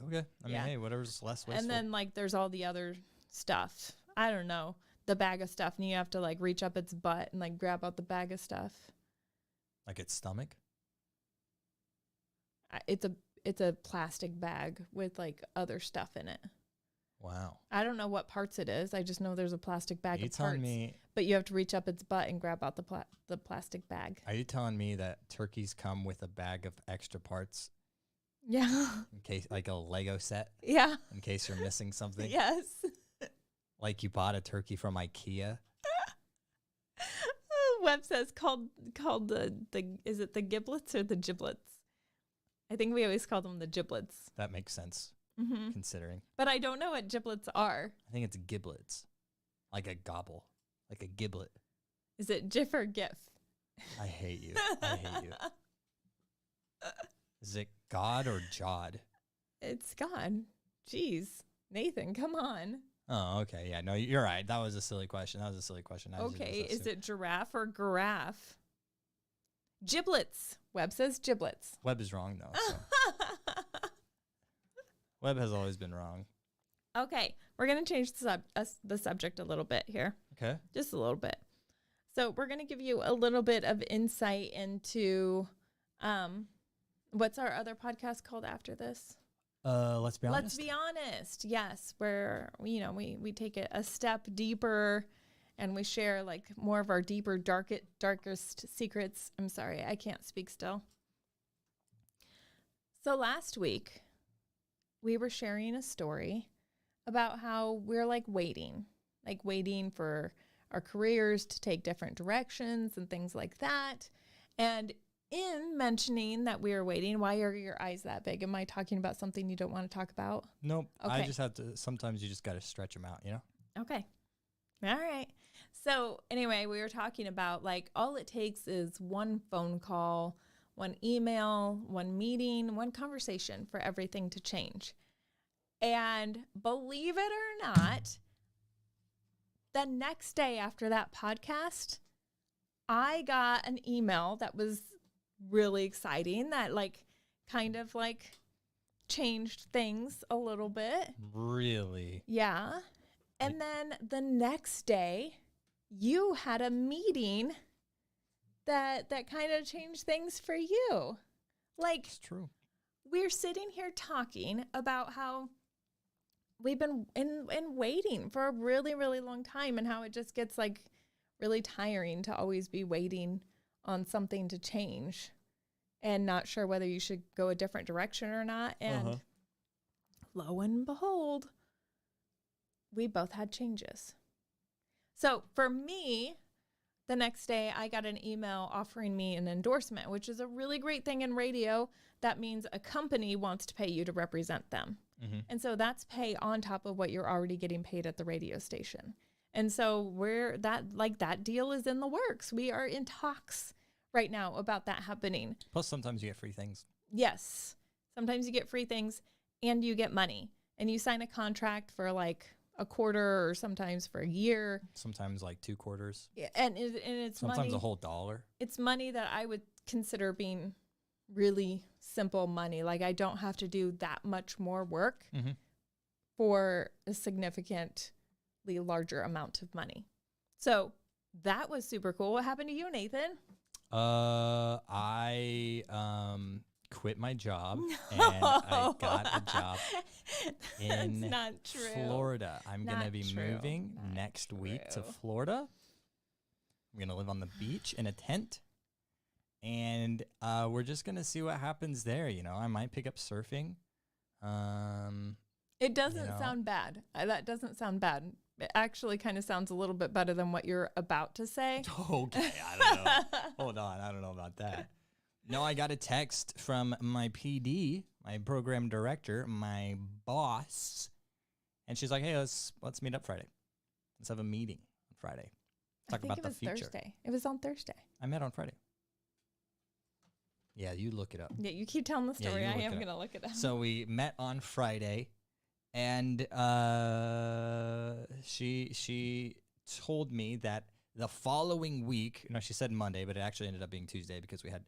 Okay. I mean, Yeah. hey, whatever's less wasteful. And then like there's all the other stuff. I don't know, the bag of stuff, and you have to like reach up its butt and like grab out the bag of stuff. Like its stomach? It's a plastic bag with like other stuff in it. Wow. I don't know what parts it is. I just know there's a plastic bag Are you of telling parts. me? But you have to reach up its butt and grab out the plastic bag. Are you telling me that turkeys come with a bag of extra parts Yeah. in case, like a Lego set, Yeah. in case you're missing something? Yes. Like you bought a turkey from IKEA? Webb says called the is it the giblets or the giblets? I think we always call them the giblets. That makes sense, considering. But I don't know what giblets are. I think it's giblets, like a gobble, like a giblet. Is it GIF or GIF? I hate you. I hate you. Is it God or Jod? It's gone. Jeez. Nathan, come on. Oh, okay. Yeah, no, you're right. That was a silly question. I just Okay, is assumed. it giraffe or giraffe? Giblets. Webb says giblets. Webb is wrong, though. So. Webb has always been wrong. Okay, we're going to change the subject a little bit here. Okay. Just a little bit. So we're going to give you a little bit of insight into what's our other podcast called after this? Let's be honest. Let's be honest. Yes, where we take it a step deeper and we share like more of our deeper, darkest secrets. I'm sorry, I can't speak still. So last week we were sharing a story about how we're like waiting for our careers to take different directions and things like that. And in mentioning that we are waiting, why are your eyes that big? Am I talking about something you don't want to talk about? Nope. I Okay. just have to, sometimes you just got to stretch them out, you know? Okay. All right. So anyway, we were talking about like all it takes is one phone call, one email, one meeting, one conversation for everything to change. And believe it or not, the next day after that podcast, I got an email that was really exciting that like kind of like changed things a little bit. Really? Yeah. And then the next day you had a meeting that kind of changed things for you. Like It's true. we're sitting here talking about how we've been in waiting for a really, really long time and how it just gets like really tiring to always be waiting on something to change and not sure whether you should go a different direction or not. And lo and behold, we both had changes. So for me, the next day I got an email offering me an endorsement, which is a really great thing in radio. That means a company wants to pay you to represent them. And so that's pay on top of what you're already getting paid at the radio station. And so that deal is in the works. We are in talks right now about that happening. Plus, sometimes you get free things. Yes. Sometimes you get free things and you get money. And you sign a contract for like a quarter or sometimes for a year. Sometimes like 2 quarters. And it's Sometimes money. a whole $1. It's money that I would consider being really simple money. Like I don't have to do that much more work for a significantly larger amount of money. So that was super cool. What happened to you, Nathan? I quit my job and I got a job in That's not true. Florida. I'm going to Not be true. moving Not next week to true. Florida. I'm going to live on the beach in a tent. And we're just going to see what happens there. You know, I might pick up surfing. It doesn't know. sound bad. That doesn't sound bad. It actually kind of sounds a little bit better than what you're about to say. Okay, I don't know. Hold on. I don't know about that. No, I got a text from my PD, my program director, my boss, and she's like, "Hey, let's meet up Friday. Let's have a meeting on Friday. Talk about the future." Thursday. It was on Thursday. I met on Friday. Yeah, you look it up. Yeah, you keep telling the story. Yeah, I am gonna look it up. So we met on Friday, and she told me that the following week, she said Monday, but it actually ended up being Tuesday because we had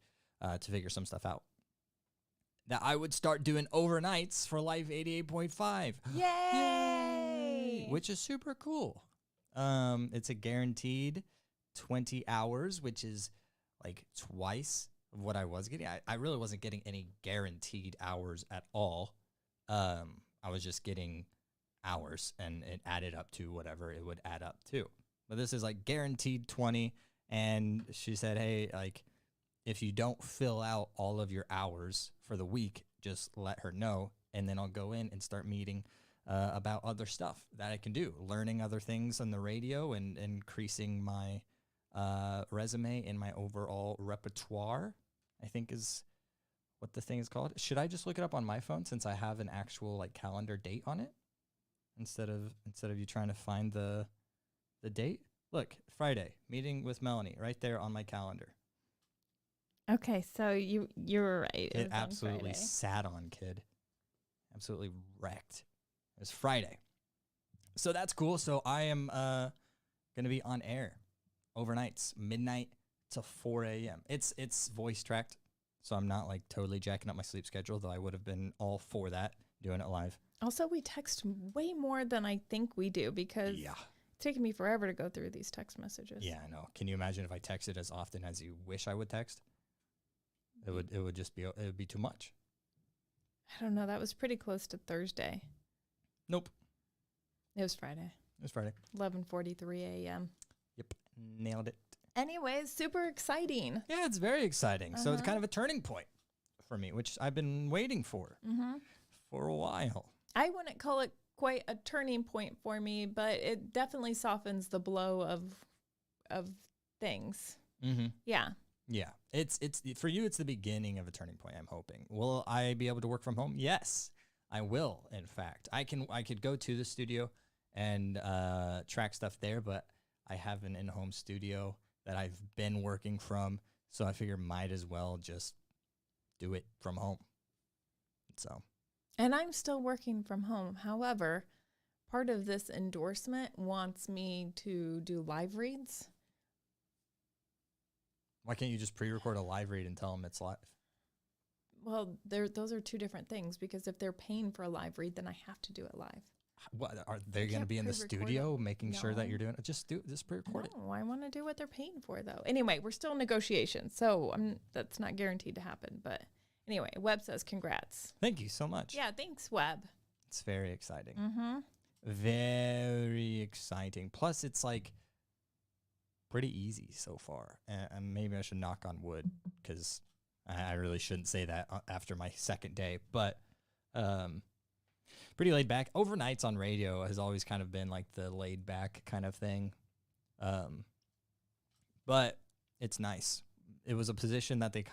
to figure some stuff out, that I would start doing overnights for Life 88.5. Yay! Which is super cool. It's a guaranteed 20 hours, which is like twice of what I was getting. I really wasn't getting any guaranteed hours at all. I was just getting hours, and it added up to whatever it would add up to. But this is like guaranteed 20. And she said, hey, like, if you don't fill out all of your hours for the week, just let her know. And then I'll go in and start meeting about other stuff that I can do, learning other things on the radio and increasing my resume and my overall repertoire, I think is what the thing is called. Should I just look it up on my phone since I have an actual like calendar date on it instead of you trying to find the date? Look, Friday, meeting with Melanie right there on my calendar. Okay, so you're right. It absolutely sat on, kid. Absolutely wrecked. It was Friday. So that's cool. So I am going to be on air overnights, midnight to 4 a.m. It's voice tracked, so I'm not like totally jacking up my sleep schedule, though I would have been all for that, doing it live. Also, we text way more than I think we do because it's taken me forever to go through these text messages. Yeah, I know. Can you imagine if I texted as often as you wish I would text? It would be too much. I don't know. That was pretty close to Thursday. Nope. It was Friday. It was Friday. 11:43 a.m. Yep. Nailed it. Anyways, super exciting. Yeah, it's very exciting. So it's kind of a turning point for me, which I've been waiting for a while. I wouldn't call it quite a turning point for me, but it definitely softens the blow of things. Mm-hmm. Yeah. Yeah. It's for you, it's the beginning of a turning point, I'm hoping. Will I be able to work from home? Yes, I will. In fact, I could go to the studio and track stuff there, but I have an in-home studio that I've been working from, so I figure might as well just do it from home. So. And I'm still working from home. However, part of this endorsement wants me to do live reads. Why can't you just pre-record a live read and tell them it's live? Well, those are two different things, because if they're paying for a live read, then I have to do it live. What are they going to be in the studio making sure that you're doing it? Just pre-record it. No, I want to do what they're paying for, though. Anyway, we're still in negotiations, so that's not guaranteed to happen. But anyway, Webb says congrats. Thank you so much. Yeah, thanks, Webb. It's very exciting. Mm-hmm. Very exciting. Plus, it's like pretty easy so far. And maybe I should knock on wood, because I really shouldn't say that after my second day. But pretty laid back. Overnights on radio has always kind of been like the laid back kind of thing. But it's nice. It was a position that they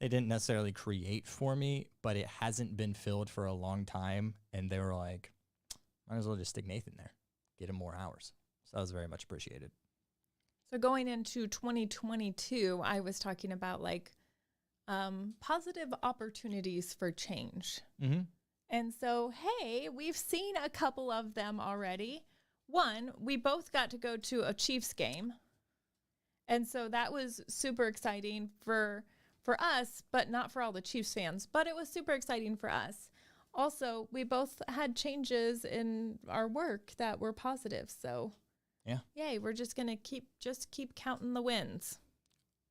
didn't necessarily create for me, but it hasn't been filled for a long time. And they were like, might as well just stick Nathan there, get him more hours. So that was very much appreciated. So going into 2022, I was talking about like positive opportunities for change. Mm-hmm. And so, hey, we've seen a couple of them already. One, we both got to go to a Chiefs game. And so that was super exciting for us, but not for all the Chiefs fans. But it was super exciting for us. Also, we both had changes in our work that were positive. So, yeah, yay, we're just going to keep counting the wins.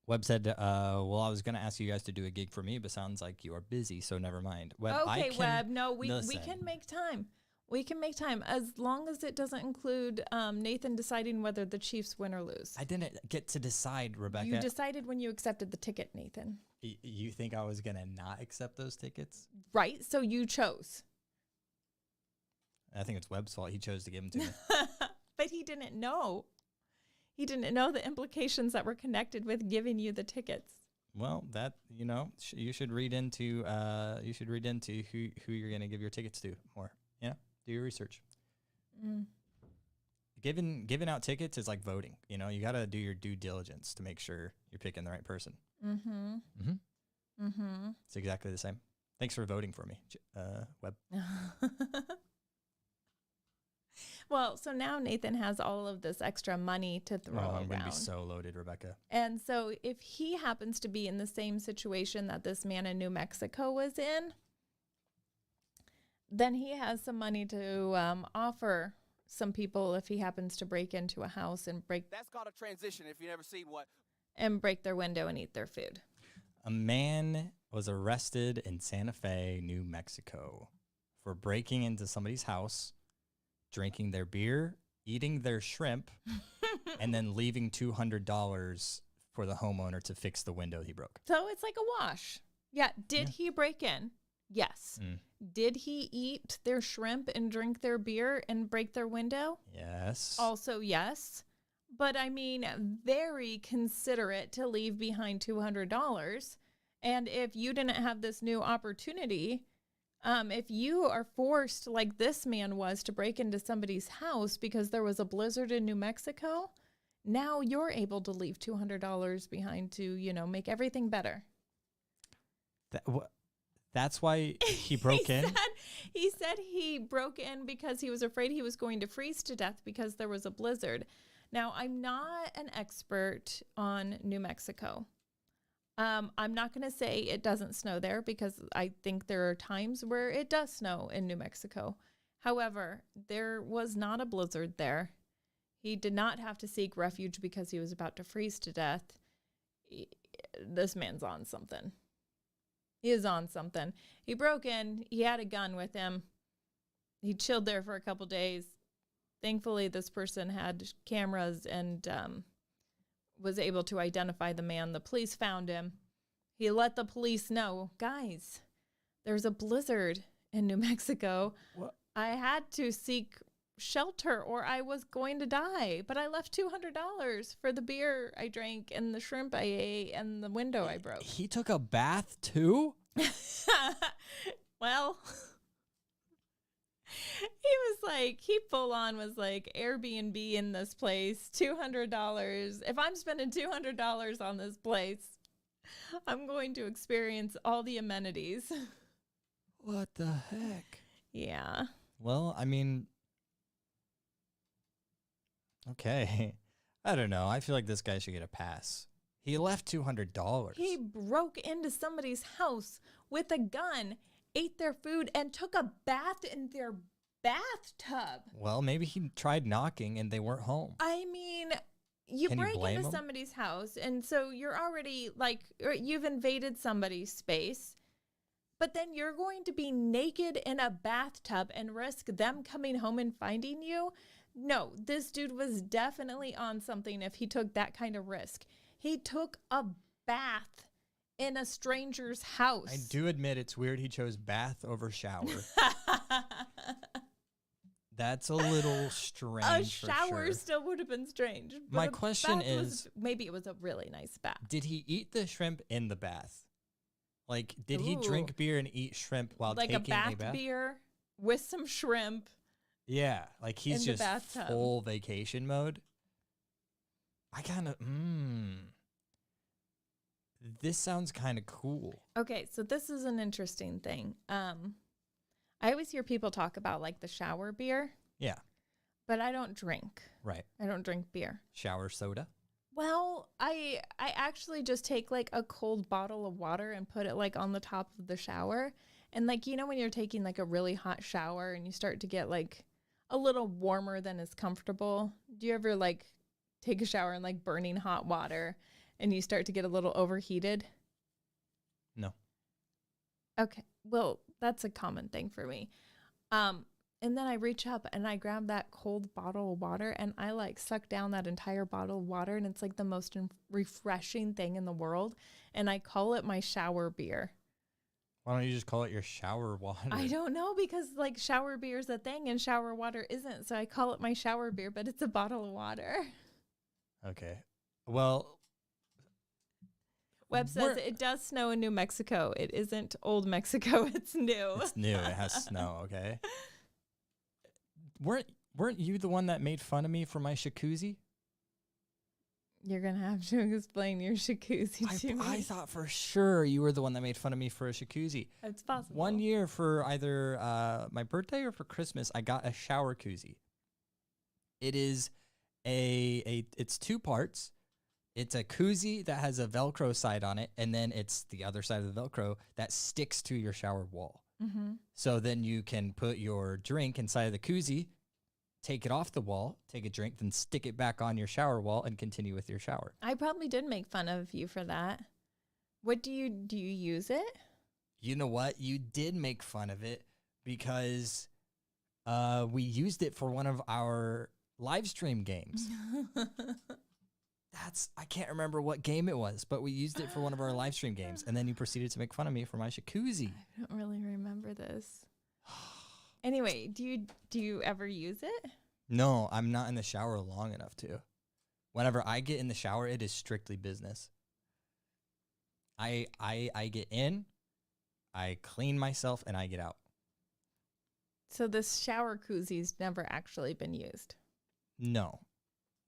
Webb said, well, I was going to ask you guys to do a gig for me, but sounds like you are busy, so never mind. Webb, okay, Webb, no, we can make time. We can make time, as long as it doesn't include Nathan deciding whether the Chiefs win or lose. I didn't get to decide, Rebecca. You decided when you accepted the ticket, Nathan. You think I was going to not accept those tickets? Right, so you chose. I think it's Webb's fault. He chose to give them to me. But he didn't know. He didn't know the implications that were connected with giving you the tickets. Well, that you should read into who you're gonna give your tickets to more. Yeah, do your research. Mm. Giving out tickets is like voting. You know, you got to do your due diligence to make sure you're picking the right person. Mm-hmm. Mm-hmm. Mm-hmm. It's exactly the same. Thanks for voting for me, Webb. Well, so now Nathan has all of this extra money to throw I'm around. going to be so loaded, Rebecca. And so if he happens to be in the same situation that this man in New Mexico was in, then he has some money to offer some people if he happens to break into a house and That's called a transition if you never seen what. and break their window and eat their food. A man was arrested in Santa Fe, New Mexico for breaking into somebody's house, drinking their beer, eating their shrimp, and then leaving $200 for the homeowner to fix the window he broke. So it's like a wash. Yeah. Did he break in? Yes. Mm. Did he eat their shrimp and drink their beer and break their window? Yes. Also, yes. But I mean, very considerate to leave behind $200. And if you didn't have this new opportunity, if you are forced, like this man was, to break into somebody's house because there was a blizzard in New Mexico, now you're able to leave $200 behind to, make everything better. That's why he broke in? He said he broke in because he was afraid he was going to freeze to death because there was a blizzard. Now, I'm not an expert on New Mexico. I'm not going to say it doesn't snow there because I think there are times where it does snow in New Mexico. However, there was not a blizzard there. He did not have to seek refuge because he was about to freeze to death. This man's on something. He is on something. He broke in. He had a gun with him. He chilled there for a couple days. Thankfully, this person had cameras and was able to identify the man. The police found him. He let the police know, guys, there's a blizzard in New Mexico. What? I had to seek shelter or I was going to die, but I left $200 for the beer I drank and the shrimp I ate and the window I broke. He took a bath too? Well, he full on was like Airbnb in this place, $200. If I'm spending $200 on this place, I'm going to experience all the amenities. What the heck? Yeah. Well, I mean, okay. I don't know. I feel like this guy should get a pass. He left $200. He broke into somebody's house with a gun, ate their food, and took a bath in their bathtub. Well, maybe he tried knocking and they weren't home. I mean, you Can you break blame into him? somebody's house, and so you're already you've invaded somebody's space, but then you're going to be naked in a bathtub and risk them coming home and finding you? No, this dude was definitely on something if he took that kind of risk. He took a bath in a stranger's house. I do admit it's weird he chose bath over shower. That's a little strange. A for shower sure. still would have been strange. But My a question bath is, maybe it was a really nice bath. did he eat the shrimp in the bath? Like, did he Ooh. drink beer and eat shrimp while Like taking a bath beer with some shrimp. Yeah, like he's in the just bathtub. full vacation mode. I kind of, this sounds kind of cool. Okay, so this is an interesting thing. I always hear people talk about like the shower beer, Yeah, but I don't drink. right. I don't drink beer. Shower soda. Well, I actually just take like a cold bottle of water and put it like on the top of the shower. And like, when you're taking like a really hot shower and you start to get like a little warmer than is comfortable. Do you ever like take a shower in like burning hot water and you start to get a little overheated? No. Okay. Well, that's a common thing for me. And then I reach up and I grab that cold bottle of water and I like suck down that entire bottle of water and it's like the most refreshing thing in the world. And I call it my shower beer. Why don't you just call it your shower water? I don't know because like shower beer is a thing and shower water isn't. So I call it my shower beer, but it's a bottle of water. Okay. Well, Webb says it does snow in New Mexico. It isn't old Mexico. It's new. It's new. It has snow. Okay. Weren't you the one that made fun of me for my jacuzzi? You're going to have to explain your jacuzzi to me. I thought for sure you were the one that made fun of me for a jacuzzi. It's possible. One year for either my birthday or for Christmas, I got a shower koozie. It is it's 2 parts. It's a koozie that has a Velcro side on it, and then it's the other side of the Velcro that sticks to your shower wall. Mm-hmm. So then you can put your drink inside of the koozie, take it off the wall, take a drink, then stick it back on your shower wall and continue with your shower. I probably did make fun of you for that. What do you use it? You know what? You did make fun of it because we used it for one of our live stream games. I can't remember what game it was, but we used it for one of our live stream games. And then you proceeded to make fun of me for my jacuzzi. I don't really remember this. Anyway, do you ever use it? No, I'm not in the shower long enough to. Whenever I get in the shower, it is strictly business. I get in, I clean myself, and I get out. So this shower koozie's never actually been used. No,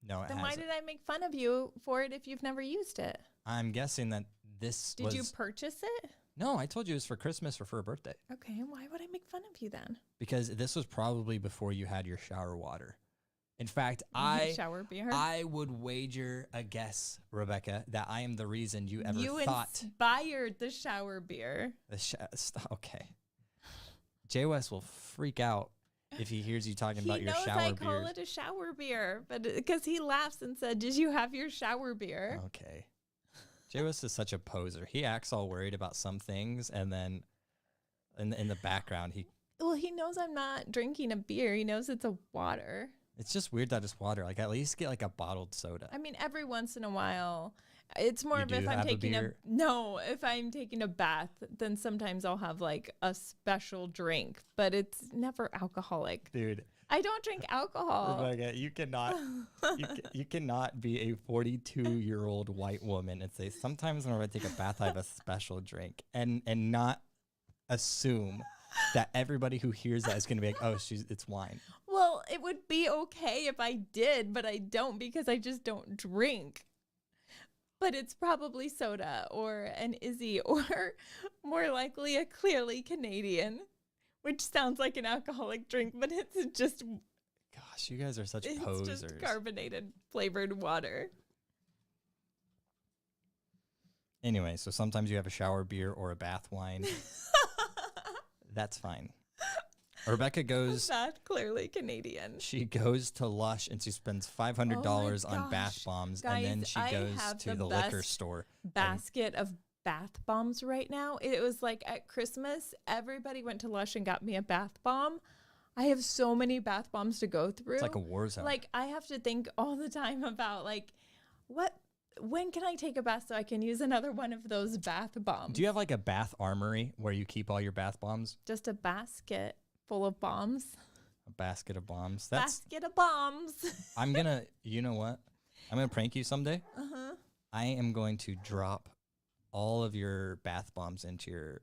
it Then hasn't. why did I make fun of you for it if you've never used it? I'm guessing that this Did you purchase it? No, I told you it was for Christmas or for a birthday. Okay, why would I make fun of you then? Because this was probably before you had your shower water. In fact, shower beer. I would wager a guess, Rebecca, that I am the reason you ever You thought. inspired the shower beer. Okay. Jay West will freak out if he hears you talking about your shower I beers. call it a shower beer, but because he laughs and said, "Did you have your shower beer?" Okay. Jay West is such a poser. He acts all worried about some things, and then in the background, he knows I'm not drinking a beer. He knows it's a water. It's just weird that it's water. Like, at least get like a bottled soda. I mean, every once in a while, it's more You of do if I'm have a taking beer? if I'm taking a bath, then sometimes I'll have like a special drink, but it's never alcoholic. Dude, I don't drink alcohol. Rebecca, you cannot you cannot be a 42-year-old white woman and say sometimes whenever I take a bath I have a special drink and not assume that everybody who hears that is going to be like, oh, it's wine. Well, it would be okay if I did, but I don't because I just don't drink. But it's probably soda or an Izzy or more likely a Clearly Canadian, which sounds like an alcoholic drink, but it's just... Gosh, you guys are such it's posers. just carbonated flavored water. Anyway, so sometimes you have a shower beer or a bath wine. That's fine. Rebecca goes... Not Clearly Canadian. She goes to Lush and she spends $500 on bath bombs, Guys, and then she I goes have to the the liquor best store. Basket of bath bombs right now. It was like at Christmas, everybody went to Lush and got me a bath bomb. I have so many bath bombs to go through. It's like a war zone. Like, I have to think all the time about like, when can I take a bath so I can use another one of those bath bombs? Do you have like a bath armory where you keep all your bath bombs? Just a basket full of bombs. A basket of bombs. Basket of bombs. I'm gonna, you know what? I'm gonna prank you someday. I am going to drop all of your bath bombs into your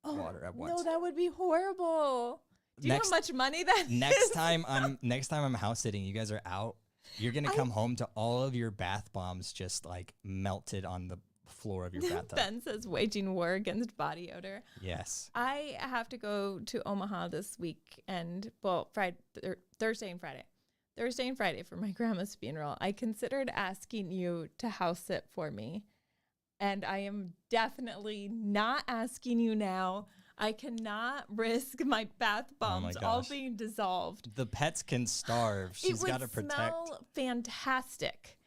water at once. No, that would be horrible. Do you know how much money that next is? time I'm house sitting, you guys are out. You're gonna come home to all of your bath bombs just like melted on the floor of your bathtub. Ben says waging war against body odor. Yes. I have to go to Omaha this week and Thursday and Friday. Thursday and Friday for my grandma's funeral. I considered asking you to house sit for me. And I am definitely not asking you now. I cannot risk my bath bombs all being dissolved. The pets can starve. She's got to protect. It would smell fantastic.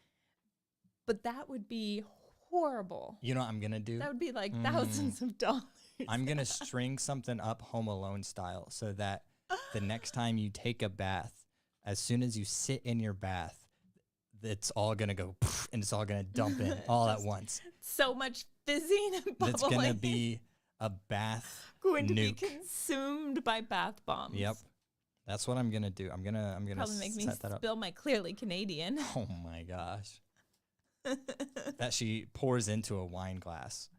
But that would be horrible. You know what I'm going to do? That would be like thousands of dollars. I'm going to string something up Home Alone style so that the next time you take a bath, as soon as you sit in your bath, it's all going to go poof, and it's all going to dump in all at once. So much fizzing and bubbling. It's going to be a bath going to nuke. be consumed by bath bombs. Yep. That's what I'm going to do. I'm going to probably make me set that up. spill my Clearly Canadian. Oh my gosh. that she pours into a wine glass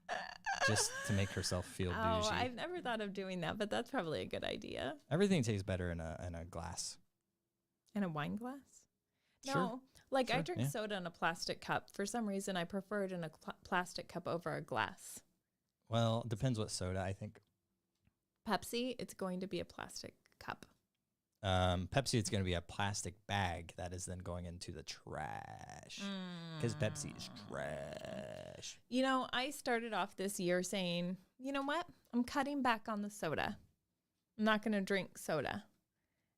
just to make herself feel Oh, bougie. I've never thought of doing that, but that's probably a good idea. Everything tastes better in a glass. In a wine glass? No, Sure. like I Sure, drink yeah. soda in a plastic cup. For some reason, I prefer it in a plastic cup over a glass. Well, depends what soda, I think. Pepsi, it's going to be a plastic cup. Pepsi, it's going to be a plastic bag that is then going into the trash because Pepsi is trash. You know, I started off this year saying, you know what? I'm cutting back on the soda. I'm not going to drink soda.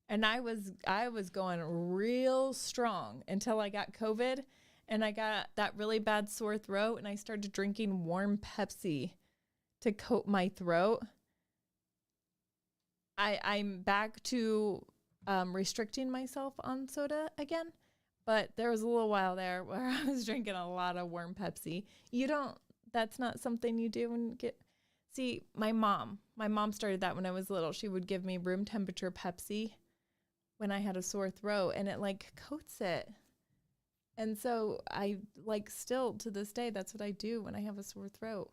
And I was going real strong until I got COVID and I got that really bad sore throat and I started drinking warm Pepsi to coat my throat. I'm back to restricting myself on soda again, but there was a little while there where I was drinking a lot of warm Pepsi. That's not something you do when you get, see, my mom started that when I was little. She would give me room temperature Pepsi when I had a sore throat and it like coats it. And so I like still to this day, that's what I do when I have a sore throat.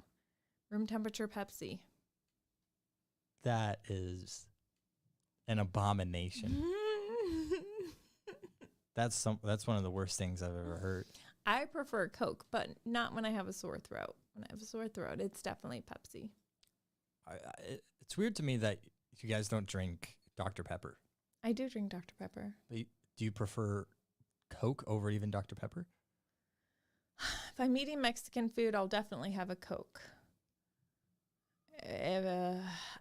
Room temperature Pepsi. That is an abomination. That's one of the worst things I've ever heard. I prefer Coke, but not when I have a sore throat. When I have a sore throat, it's definitely Pepsi. It's weird to me that you guys don't drink Dr. Pepper. I do drink Dr. Pepper. But do you prefer Coke over even Dr. Pepper? If I'm eating Mexican food, I'll definitely have a Coke.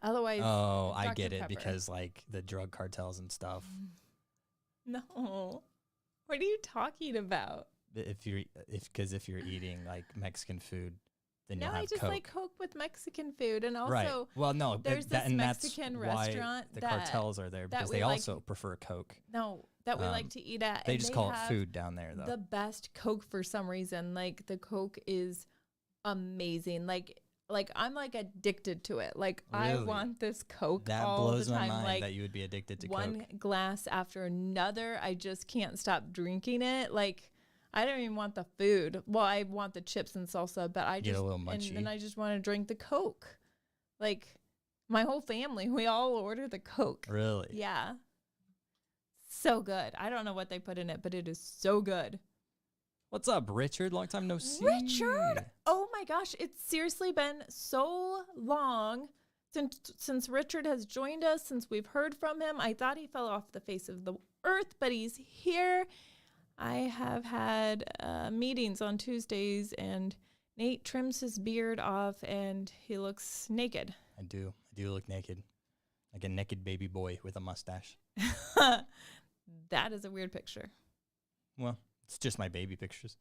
Otherwise, Oh, I Dr. get it Pepper. because like the drug cartels and stuff. No. What are you talking about? If you're eating like Mexican food, then No, you'll I have just Coke. like Coke with Mexican food. And also, Right. Well, no, there's this and Mexican that's why restaurant the that- cartels are there that because we they like- also prefer Coke. no, that we like to eat at. They and just call it have food down there, though. the best Coke for some reason. Like the Coke is amazing. Like I'm like addicted to it. Like I Really? want this Coke That all blows the time. my mind Like that you would be addicted to one Coke. glass after another. I just can't stop drinking it. Like I don't even want the food. Well, I want the chips and salsa, but I Get a just little and munchy. then I just want to drink the Coke. Like my whole family, we all order the Coke. Really? Yeah. So good. I don't know what they put in it, but it is so good. What's up, Richard? Long time no see. Richard! Oh my gosh, it's seriously been so long since Richard has joined us, since we've heard from him. I thought he fell off the face of the earth, but he's here. I have had meetings on Tuesdays, and Nate trims his beard off, and he looks naked. I do look naked. Like a naked baby boy with a mustache. That is a weird picture. Well, it's just my baby pictures.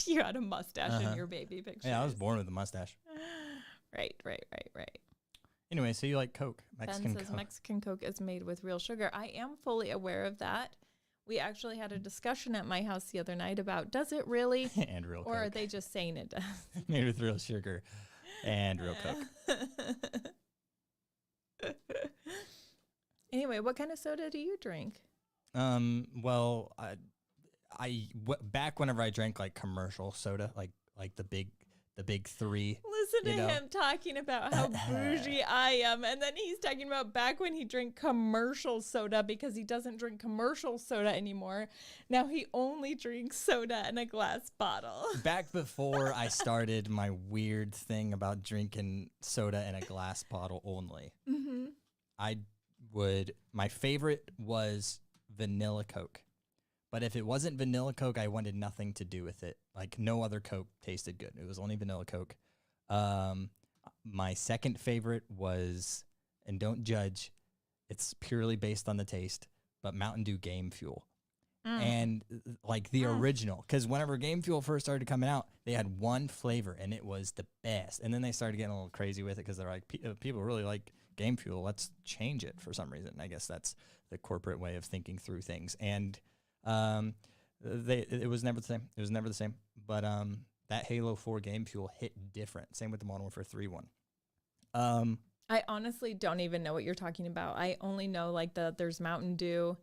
You had a mustache in Uh-huh. your baby picture. Yeah, I was born with a mustache. Right. Anyway, so you like Coke, Mexican Ben says Coke. Mexican Coke is made with real sugar. I am fully aware of that. We actually had a discussion at my house the other night about does it really, and real or are Coke. they just saying it does? Made with real sugar and real Coke. Anyway, what kind of soda do you drink? Well, back whenever I drank like commercial soda, like the big three. Listen to You know. him talking about how bougie I am, and then he's talking about back when he drank commercial soda because he doesn't drink commercial soda anymore. Now he only drinks soda in a glass bottle. Back before I started my weird thing about drinking soda in a glass bottle only, my favorite was vanilla Coke. But if it wasn't vanilla Coke, I wanted nothing to do with it. Like no other Coke tasted good. It was only vanilla Coke. My second favorite was, and don't judge, it's purely based on the taste, but Mountain Dew Game Fuel. And like the original, because whenever Game Fuel first started coming out, they had one flavor and it was the best. And then they started getting a little crazy with it because they're like, people really like Game Fuel. Let's change it for some reason. I guess that's the corporate way of thinking through things. And it was never the same. It was never the same. But that Halo 4 Game Fuel hit different. Same with the Modern Warfare 3 one. I honestly don't even know what you're talking about. I only know like there's Mountain Dew,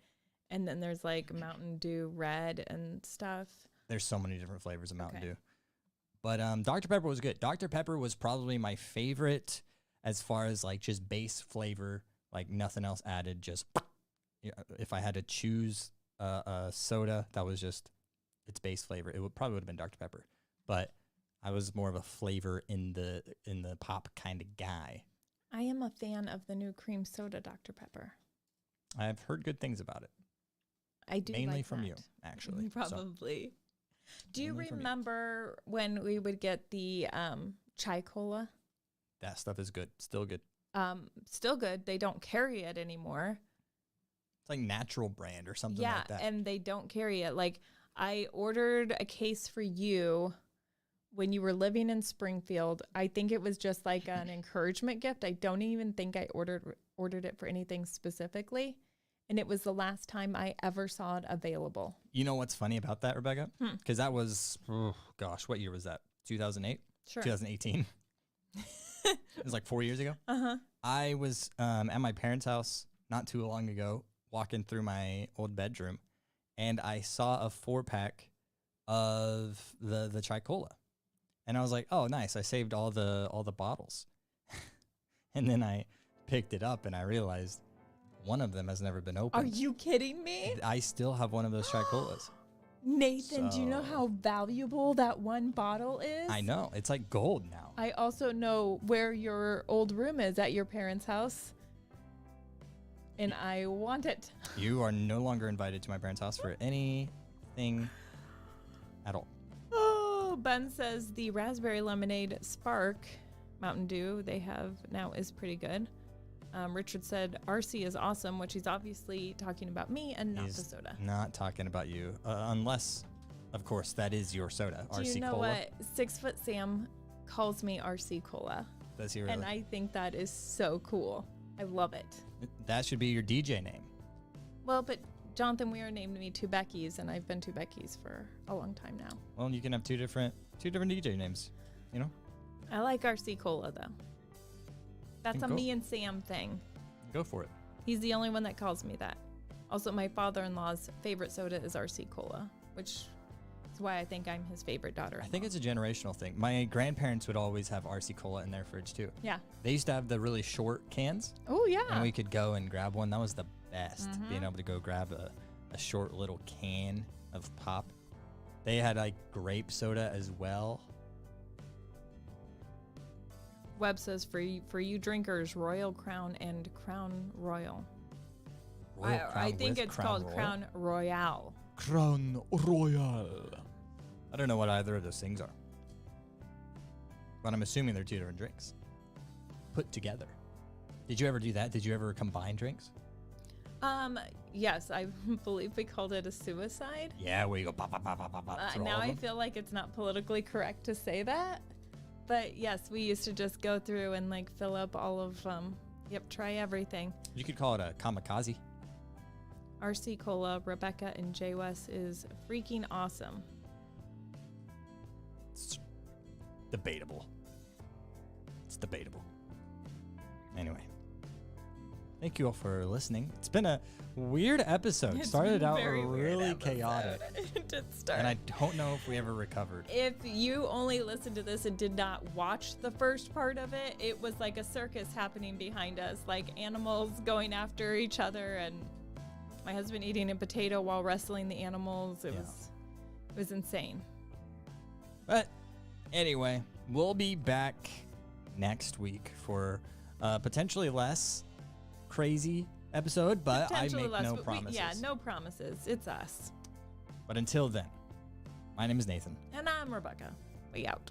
and then there's like Mountain Dew Red and stuff. There's so many different flavors of Mountain Okay. Dew. But Dr. Pepper was good. Dr. Pepper was probably my favorite as far as like just base flavor, like nothing else added. Just if I had to choose a soda that was just its base flavor, it would probably would have been Dr. Pepper. But I was more of a flavor in the pop kind of guy. I am a fan of the new cream soda Dr. Pepper. I've heard good things about it, I do mainly like from that. you, actually. So, Probably. Do you Mainly from you. remember when we would get the chai cola? that stuff is good. Still good. Still good. They don't carry it anymore. It's like Natural Brand or something Yeah, like that. and they don't carry it. Like I ordered a case for you when you were living in Springfield. I think it was just like an encouragement gift. I don't even think I ordered it for anything specifically. And it was the last time I ever saw it available. You know what's funny about that, Rebecca? Because that was, gosh, what year was that? 2008? Sure. 2018? It was like 4 years ago. Uh-huh. I was at my parents' house not too long ago, walking through my old bedroom, and I saw a 4-pack of the Tri-Cola. And I was like, oh, nice. I saved all the bottles. And then I picked it up, and I realized one of them has never been Are opened. you kidding me? I still have one of those Tri-Colas. Nathan, do you know So- how valuable that one bottle is? I know. It's like gold now. I also know where your old room is at your parents' house. And I want it. You are no longer invited to my parents' house for anything at all. Oh, Ben says the raspberry lemonade Spark Mountain Dew they have now is pretty good. Richard said RC is awesome, which he's obviously talking about me and not He's the soda. not talking about you, unless, of course, that is your soda, Do RC you know Cola. what? 6 Foot Sam calls me RC Cola. Does he really? And I think that is so cool. I love it. That should be your DJ name. Well, but Jonathan Weir named me Two Beckys, and I've been Two Beckys for a long time now. Well, you can have two different DJ names. You know, I like RC Cola, though. That's a Go. me and Sam thing. go for it. He's the only one that calls me that. Also, my father-in-law's favorite soda is RC Cola, which is why I think I'm his favorite daughter. I think it's a generational thing. My grandparents would always have RC Cola in their fridge too. Yeah. They used to have the really short cans, Oh, yeah. and we could go and grab one. That was the best, being able to go grab a short little can of pop. They had like grape soda as well. Webb says for you drinkers, Royal Crown and Crown Royal. Royal I Crown think with it's called Royal? Crown Royale. Crown Royal. I don't know what either of those things are, but I'm assuming they're two different drinks put together. Did you ever do that? Did you ever combine drinks? Yes, I believe we called it a suicide. Yeah, where you go pop, pop, pop, pop, pop, pop. through Now all of I them? feel like it's not politically correct to say that. But yes, we used to just go through and like fill up all of try everything. You could call it a kamikaze. RC Cola, Rebecca and Jay West is freaking awesome. It's debatable. It's debatable. Anyway, thank you all for listening. It's been a weird episode. It's Started been a out very weird really episode. chaotic, It did start. and I don't know if we ever recovered. If you only listened to this and did not watch the first part of it, it was like a circus happening behind us, like animals going after each other and my husband eating a potato while wrestling the animals. It was insane. But anyway, we'll be back next week for potentially less crazy episode, but I Potentially make less, no but promises. no promises. It's us. But until then, my name is Nathan. And I'm Rebecca. We out.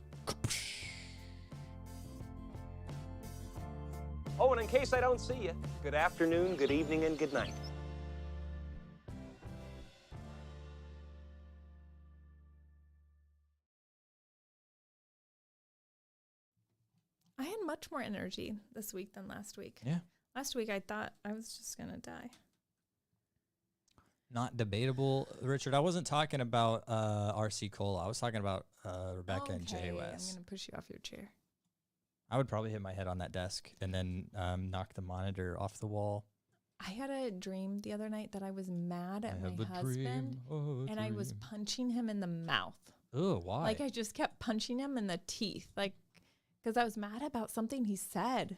Oh, and in case I don't see you, good afternoon, good evening, and good night. I had much more energy this week than last week. Yeah. Last week I thought I was just going to die. Not debatable, Richard. I wasn't talking about RC Cola. I was talking about Rebecca and Jay I'm West. going to push you off your chair. I would probably hit my head on that desk and then knock the monitor off the wall. I had a dream the other night that I was mad at I my have a husband dream, and I was dream. punching him in the mouth. Oh, why? Like I just kept punching him in the teeth, like because I was mad about something he said.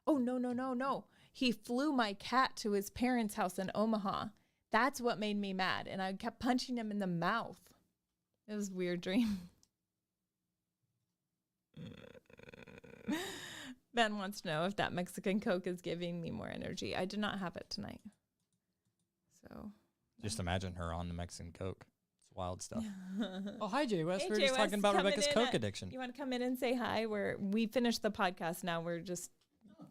Oh, no. He flew my cat to his parents' house in Omaha. That's what made me mad. And I kept punching him in the mouth. It was a weird dream. Ben wants to know if that Mexican Coke is giving me more energy. I did not have it tonight. So Just imagine her on the Mexican Coke. It's wild stuff. Oh, hi, Jay West. Hey, We were Jay just West, talking about coming Rebecca's in Coke at- addiction. You want to come in and say hi? We finished the podcast now. We're just,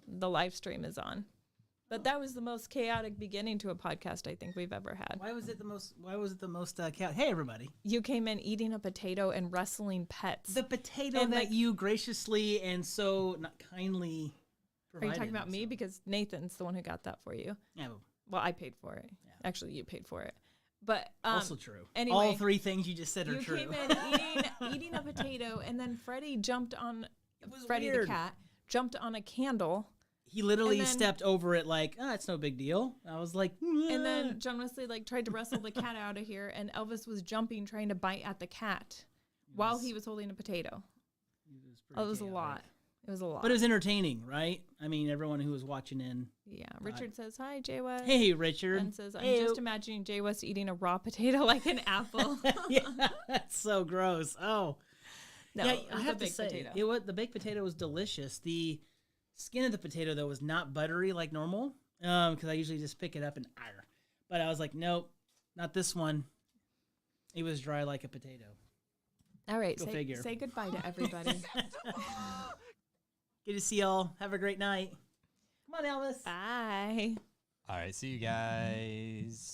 the live stream is on. But that was the most chaotic beginning to a podcast I think we've ever had. Why was it the most hey everybody. You came in eating a potato and wrestling pets. The potato And, that like- you graciously and so not kindly Are provided. you talking about me? so- Because Nathan's the one who got that for you. Yeah, but Well, I paid for it. Yeah. Actually, you paid for it. But also true. anyway, All three things you just said are you true. came in eating a potato, and then Freddie jumped on, was Freddie weird. the cat, jumped on a candle. He literally And then- stepped over it like, it's no big deal. I was like, And then John Wesley like tried to wrestle the cat out of here, and Elvis was jumping, trying to bite at the cat while he was holding a potato. It was a lot. It was a lot. But it was entertaining, right? I mean, everyone who was watching in. Yeah. Richard says, hi, Jay West. Hey, Richard. And says, I'm Hey. just imagining Jay West eating a raw potato like an apple. Yeah, that's so gross. Oh. No, yeah, it I was have a to baked say, potato. the baked potato was delicious. The skin of the potato, though, was not buttery like normal because I usually just pick it up and But I was like, nope, not this one. It was dry like a potato. All right. Go Say, figure. say goodbye to everybody. Good to see y'all. Have a great night. Come on, Elvis. Bye. All right, see you guys.